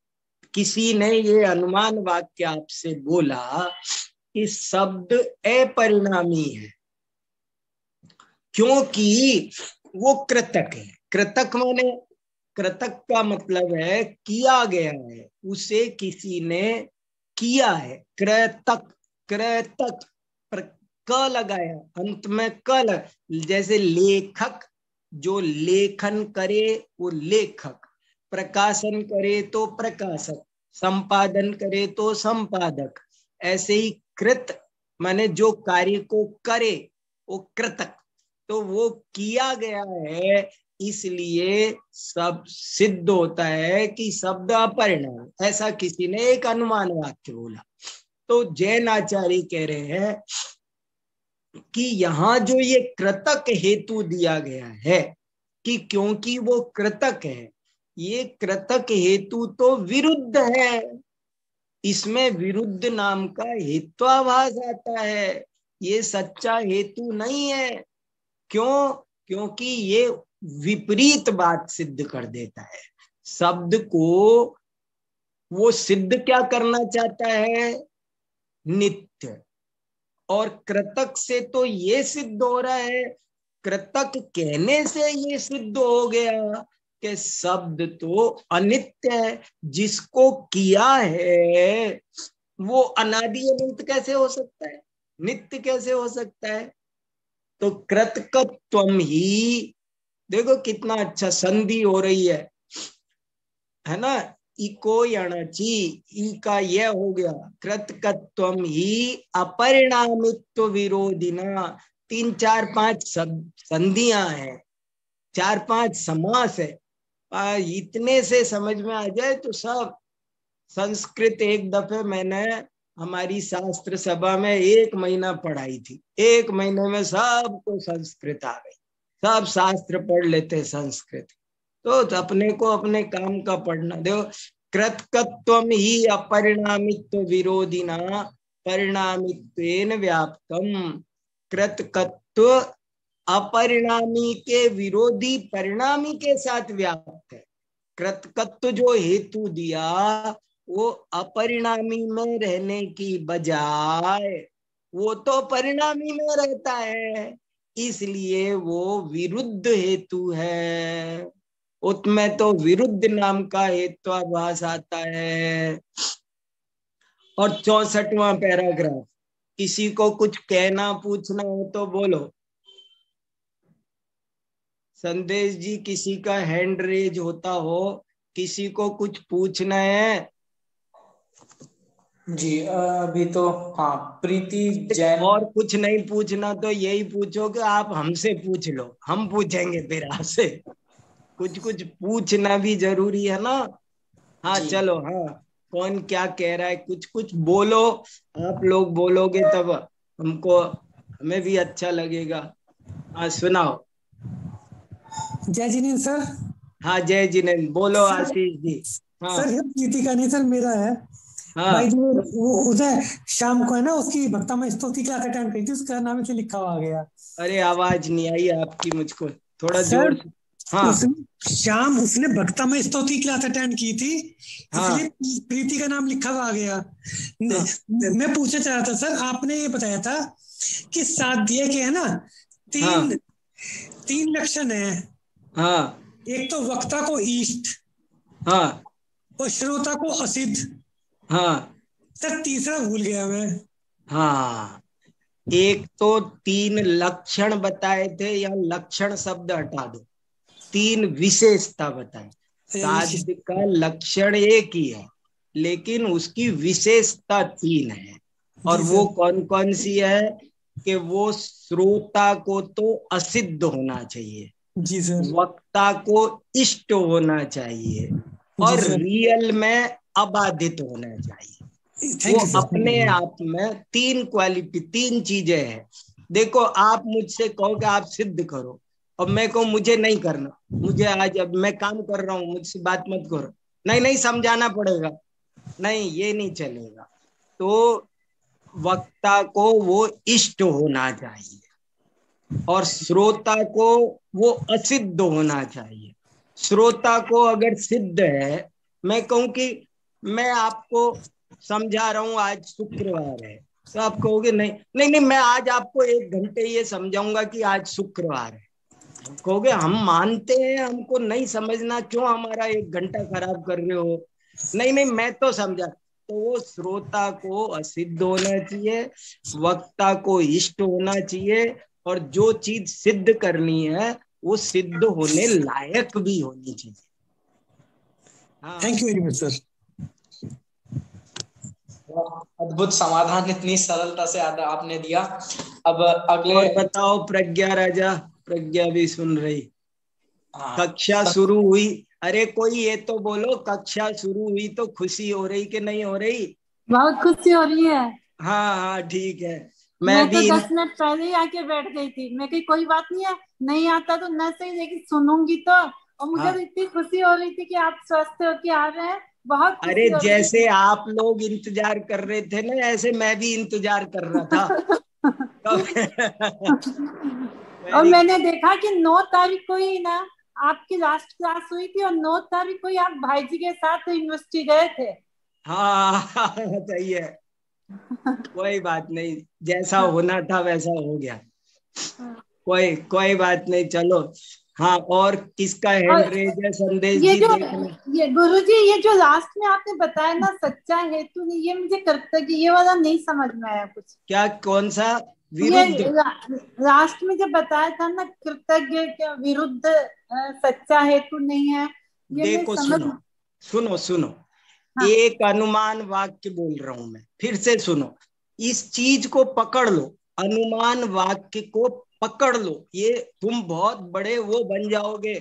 किसी ने ये अनुमान वाक्य आपसे बोला कि शब्द अपरिणामी है क्योंकि वो कृतक है। कृतक माने, कृतक का मतलब है किया गया है, उसे किसी ने किया है। कृतक, कृतक पर क लगाया, अंत में क लगा। जैसे लेखक, जो लेखन करे वो लेखक, प्रकाशन करे तो प्रकाशक, संपादन करे तो संपादक। ऐसे ही कृत माने जो कार्य को करे वो कृतक। तो वो किया गया है, इसलिए सब सिद्ध होता है कि शब्द अपरिणाम। ऐसा किसी ने एक अनुमान वाक्य बोला। तो जैन आचार्य कह रहे हैं कि यहाँ जो ये कृतक हेतु दिया गया है कि क्योंकि वो कृतक है, ये कृतक हेतु तो विरुद्ध है, इसमें विरुद्ध नाम का हेत्वाभास आता है, ये सच्चा हेतु नहीं है। क्यों? क्योंकि ये विपरीत बात सिद्ध कर देता है। शब्द को वो सिद्ध क्या करना चाहता है? नित्य। और कृतक से तो ये सिद्ध हो रहा है, कृतक कहने से ये सिद्ध हो गया कि शब्द तो अनित्य है, जिसको किया है वो अनादि अनंत कैसे हो सकता है, नित्य कैसे हो सकता है? तो कृतकत्वम ही, देखो कितना अच्छा संधि हो रही है ना? इको यणची, ई का यह हो गया, कृतकत्वम ही अपरिणामित्व विरोधिना। 3 4 5 संधियां हैं, 4 5 समास है। इतने से समझ में आ जाए तो सब संस्कृत एक दफे मैंने हमारी शास्त्र सभा में 1 महीना पढ़ाई थी। 1 महीने में सबको संस्कृत आ गई, सब शास्त्र पढ़ लेते संस्कृत। तो अपने को अपने काम का पढ़ना। देखो, कृतकत्वम ही अपरिणामित्व विरोधिना परिणामित्वेन व्याप्तम। कृतकत्व अपरिणामी के विरोधी परिणामी के साथ व्याप्त है। कृतकत्व जो हेतु दिया वो अपरिणामी में रहने की बजाय वो तो परिणामी में रहता है, इसलिए वो विरुद्ध हेतु है। उसमें तो विरुद्ध नाम का हेत्वाभास आता है। और 64वां पैराग्राफ, किसी को कुछ कहना पूछना हो तो बोलो। संदेश जी, किसी का हैंड रेज होता हो, किसी को कुछ पूछना है जी? अभी तो हाँ, प्रीति जैन। और कुछ नहीं पूछना तो यही पूछो कि आप हमसे पूछ लो, हम पूछेंगे फिर आपसे। कुछ कुछ पूछना भी जरूरी है ना। हाँ चलो, हाँ कौन क्या कह रहा है, कुछ कुछ बोलो। आप लोग बोलोगे तब हमको, हमें भी अच्छा लगेगा। हाँ सुनाओ। जय जिनेन्द्र सर। हाँ जय जिनेन्द्र, बोलो आशीष जी। हाँ सर, ये प्रीति का नहीं सर, मेरा है। हाँ भाई वो उदय शाम को है ना, उसकी भक्तमय स्तुति क्लास अटेंड की थी, उसका नाम से लिखा हुआ गया। अरे आवाज नहीं आई आपकी मुझको, थोड़ा सर, जोर से। हाँ शाम उसने भक्तमय स्तुति क्लास अटेंड की थी, हाँ इसलिए प्रीति का नाम लिखा हुआ गया। हाँ मैं पूछना चाह रहा था सर, आपने ये बताया था कि साध्य के है ना तीन तीन लक्षण है। हाँ एक तो वक्ता को इष्ट, हाँ और श्रोता को असिद्ध। हाँ सर तीसरा भूल गया मैं। हाँ, एक तो 3 लक्षण बताए थे, या लक्षण शब्द हटा दो, 3 विशेषता बताई। साध्य का लक्षण एक ही है, लेकिन उसकी विशेषता 3 है। और वो कौन कौन सी है? कि वो श्रोता को तो असिद्ध होना चाहिए, जी सर। वक्ता को इष्ट होना चाहिए, और रियल में अबाधित होना चाहिए। वो अपने आप में 3 चीजें हैं। देखो, आप मुझसे कहो कि आप सिद्ध करो, और मैं कहूँ मुझे नहीं करना, मुझे आज अब मैं काम कर रहा हूँ, मुझसे बात मत करो, नहीं नहीं समझाना पड़ेगा, नहीं ये नहीं चलेगा। तो वक्ता को वो इष्ट होना चाहिए, और श्रोता को वो असिद्ध होना चाहिए। श्रोता को अगर सिद्ध है, मैं कहूं कि मैं आपको समझा रहा हूं आज शुक्रवार है, तो आप कहोगे नहीं नहीं नहीं, मैं आज आपको 1 घंटे ये समझाऊंगा कि आज शुक्रवार है। आप कहोगे हम मानते हैं, हमको नहीं समझना, क्यों हमारा 1 घंटा खराब कर रहे हो? नहीं नहीं मैं तो समझा। तो वो श्रोता को असिद्ध होना चाहिए, वक्ता को इष्ट होना चाहिए, और जो चीज सिद्ध करनी है वो सिद्ध होने लायक भी होनी चाहिए। Thank you very much sir. अद्भुत समाधान इतनी सरलता से आपने दिया। अब अगले और बताओ प्रज्ञा राजा, प्रज्ञा भी सुन रही। कक्षा शुरू हुई, अरे कोई ये तो बोलो, कक्षा शुरू हुई तो खुशी हो रही कि नहीं हो रही? बहुत खुशी हो रही है। हाँ हाँ ठीक है। मैं तो 10 मिनट पहले ही आके बैठ गई थी, मैं कही कोई बात नहीं है, नहीं आता तो न सही लेकिन सुनूंगी तो। और मुझे तो इतनी खुशी हो रही थी कि आप स्वस्थ होके आ रहे हैं, बहुत खुशी अरे हो रही जैसे थी। आप लोग इंतजार कर रहे थे ना, ऐसे मैं भी इंतजार कर रहा था। और मैंने देखा कि 9 तारीख को ही ना आपकी लास्ट क्लास हुई थी, और 9 तारीख को ही आप भाई जी के साथ यूनिवर्सिटी गए थे। हाँ सही है, कोई बात नहीं, जैसा होना था वैसा हो गया, कोई बात नहीं, चलो। हाँ, और किसका हैंड रेज है? संदेश ये जी जो देखना। ये गुरुजी, ये जो लास्ट में आपने बताया ना सच्चा हेतु नहीं, ये मुझे कर्तव्य ये वाला नहीं समझ में आया कुछ। क्या, कौन सा? ये विरुद्ध? लास्ट में जब बताया था ना कृतज्ञ के विरुद्ध सच्चा हेतु नहीं है, ये देखो सुनो सुनो सुनो, हाँ। एक अनुमान वाक्य बोल रहा हूं मैं, फिर से सुनो, इस चीज को पकड़ लो, अनुमान वाक्य को पकड़ लो, ये तुम बहुत बड़े वो बन जाओगे,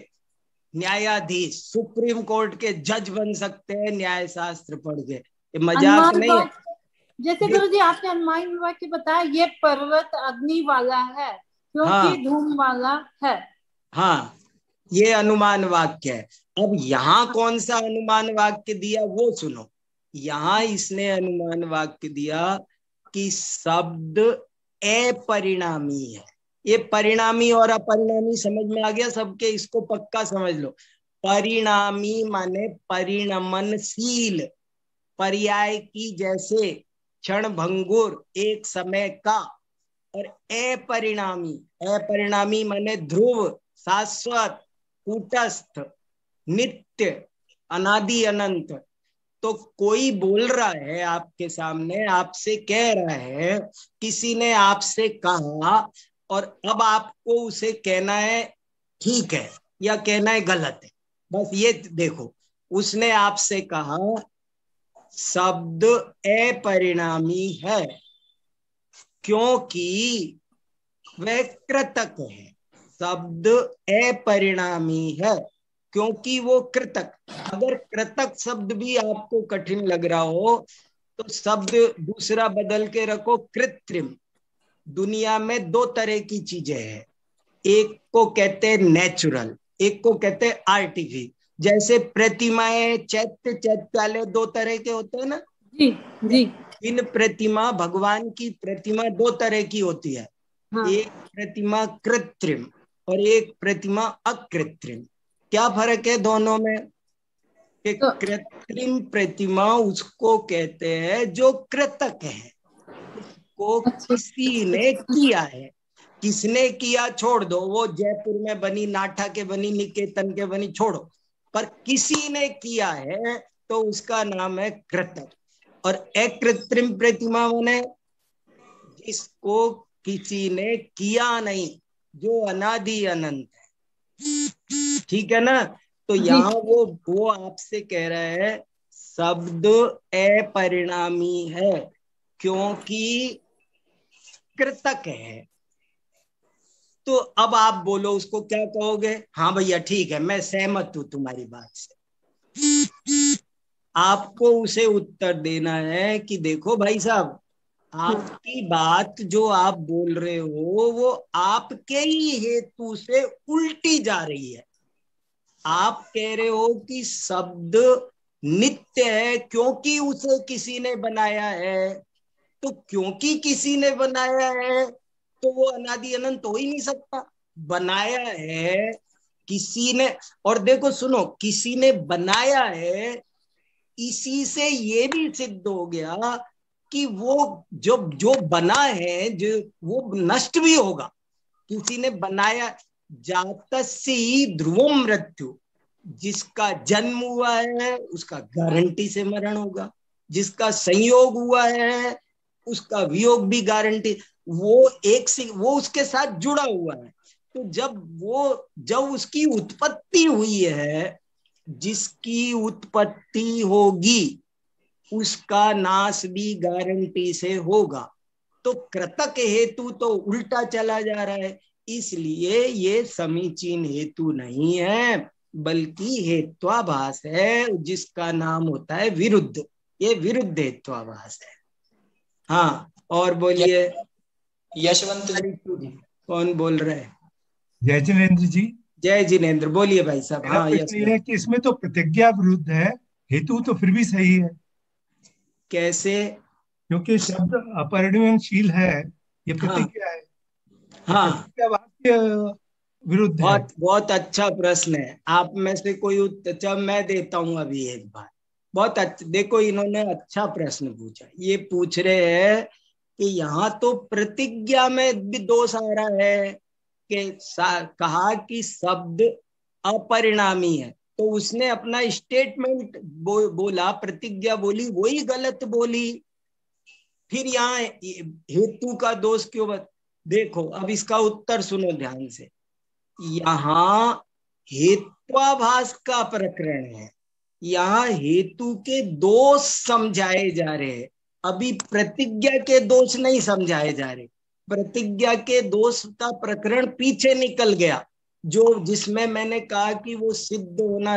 न्यायाधीश, सुप्रीम कोर्ट के जज बन सकते हैं न्याय शास्त्र पढ़ के, ये मजाक नहीं है। जैसे गुरुजी आपने अनुमान वाक्य बताया, ये पर्वत अग्नि वाला है क्योंकि धूम वाला है। हाँ, ये अनुमान वाक्य है। अब यहाँ कौन सा अनुमान वाक्य दिया वो सुनो। यहाँ इसने अनुमान वाक्य दिया कि शब्द अपरिणामी है। ये परिणामी और अपरिणामी समझ में आ गया सबके, इसको पक्का समझ लो। परिणामी माने परिणमनशील, पर्याय की जैसे, क्षण भंगुर, एक समय का। और अपरिणामी, अपरिणामी माने ध्रुव, शाश्वत, कूटस्थ, नित्य, अनादि अनंत। तो कोई बोल रहा है आपके सामने, आपसे कह रहा है, किसी ने आपसे कहा और अब आपको उसे कहना है ठीक है या कहना है गलत है। बस ये देखो, उसने आपसे कहा शब्द अपरिणामी है क्योंकि वह कृतक है। शब्द अपरिणामी है क्योंकि वो कृतक। अगर कृतक शब्द भी आपको कठिन लग रहा हो तो शब्द दूसरा बदल के रखो, कृत्रिम। दुनिया में दो तरह की चीजें हैं, एक को कहते हैं नेचुरल, एक को कहते हैं आर्टिफिशियल। जैसे प्रतिमाएं, चैत्य, चैत्यालय दो तरह के होते हैं ना जी जी। इन प्रतिमा, भगवान की प्रतिमा दो तरह की होती है। हाँ। एक प्रतिमा कृत्रिम और एक प्रतिमा अकृत्रिम। क्या फर्क है दोनों में? कि कृत्रिम प्रतिमा उसको कहते हैं जो कृतक है, उसको किसी ने किया है। किसने किया छोड़ दो, वो जयपुर में बनी, नाठा के बनी, निकेतन के बनी, छोड़ो, पर किसी ने किया है तो उसका नाम है कृतक। और अकृत्रिम प्रतिमा माने जिसको किसी ने किया नहीं, जो अनादि अनंत है। ठीक है ना? तो यहाँ वो आपसे कह रहा है शब्द अपरिणामी है क्योंकि कृतक है। तो अब आप बोलो उसको क्या कहोगे? हाँ भैया ठीक है, मैं सहमत हूं तुम्हारी बात से। आपको उसे उत्तर देना है कि देखो भाई साहब, आपकी बात जो आप बोल रहे हो वो आपके ही हेतु से उल्टी जा रही है। आप कह रहे हो कि शब्द नित्य है क्योंकि उसे किसी ने बनाया है। तो क्योंकि किसी ने बनाया है तो वो अनादि अनंत हो ही नहीं सकता। बनाया है किसी ने, और देखो सुनो, किसी ने बनाया है, इसी से ये भी सिद्ध हो गया कि वो जो बना है जो वो नष्ट भी होगा। किसी ने बनाया, जातस्य ध्रुवम मृत्यु, जिसका जन्म हुआ है उसका गारंटी से मरण होगा, जिसका संयोग हुआ है उसका वियोग भी गारंटी। वो एक से वो उसके साथ जुड़ा हुआ है। तो जब उसकी उत्पत्ति हुई है, जिसकी उत्पत्ति होगी उसका नाश भी गारंटी से होगा। तो कृतक हेतु तो उल्टा चला जा रहा है, इसलिए ये समीचीन हेतु नहीं है बल्कि हेत्वाभास है, जिसका नाम होता है विरुद्ध। ये विरुद्ध हेत्वाभास है। हाँ, और बोलिए। यशवंत जी कौन बोल रहे हैं? जय जिनेन्द्र जी। जय जिनेन्द्र, बोलिए भाई साहब। हाँ, प्रश्न ये है कि इसमें तो प्रतिज्ञा विरुद्ध है, हेतु तो फिर भी सही है। कैसे? क्योंकि शब्द अपरिणमशील है, ये प्रतिज्ञा है। हाँ, विरुद्ध है। बहुत अच्छा प्रश्न है। आप में से कोई उत्तर मैं देता हूं अभी एक बार। बहुत अच्छा, देखो इन्होंने अच्छा प्रश्न पूछा। ये पूछ रहे हैं कि यहाँ तो प्रतिज्ञा में भी दोष आ रहा है कि कहा कि शब्द अपरिणामी है, तो उसने अपना स्टेटमेंट बोला, प्रतिज्ञा बोली, वही गलत बोली। फिर यहाँ हेतु का दोष क्यों? देखो अब इसका उत्तर सुनो ध्यान से। यहाँ हेत्वाभास का प्रकरण है, यहाँ हेतु के दोष समझाए जा रहे हैं, अभी प्रतिज्ञा के दोष नहीं समझाए जा रहे। प्रतिज्ञा के दोष का प्रकरण पीछे निकल गया, जो जिसमें मैंने कहा कि वो सिद्ध होना,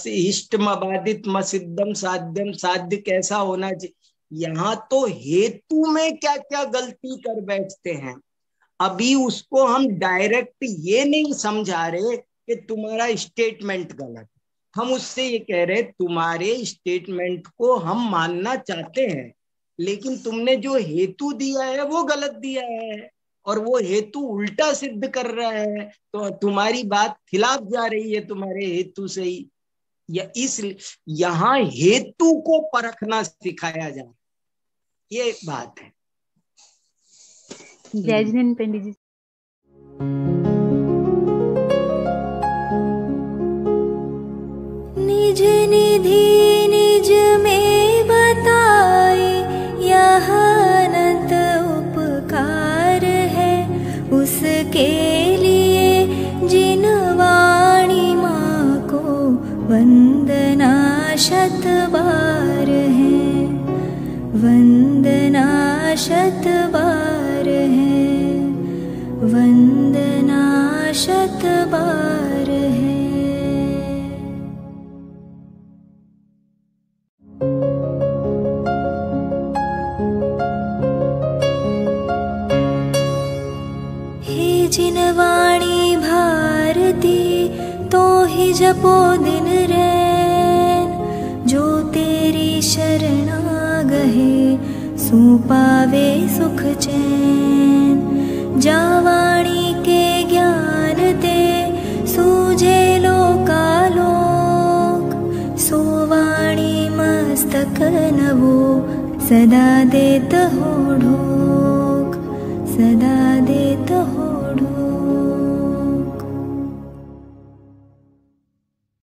इष्टम अबाधित मसिद्धम साध्यम, साध्य कैसा होना चाहिए। यहाँ तो हेतु में क्या क्या गलती कर बैठते हैं। अभी उसको हम डायरेक्ट ये नहीं समझा रहे कि तुम्हारा स्टेटमेंट गलत, हम उससे ये कह रहे तुम्हारे स्टेटमेंट को हम मानना चाहते हैं, लेकिन तुमने जो हेतु दिया है वो गलत दिया है, और वो हेतु उल्टा सिद्ध कर रहा है, तो तुम्हारी बात खिलाफ जा रही है तुम्हारे हेतु से ही। या इस यहाँ हेतु को परखना सिखाया जा रहा है, ये बात है। जय जिनेन्द्र पंडित जी। निज निधि निज में बताए, यह अनंत उपकार है उसके लिए जिन वाणी माँ को वंदना शत बार है, वंदना शत बार है, वंदना शत बार है। हे जिन वाणी भारती तो ही जपो दिन रैन, जो तेरी शरणा गहे सो पावे सुख चैन। जा वाणी के ज्ञान ते सूझे लोकालोक, सो वाणी मस्तक नवो सदा देत हो ढोक, सदा देत हो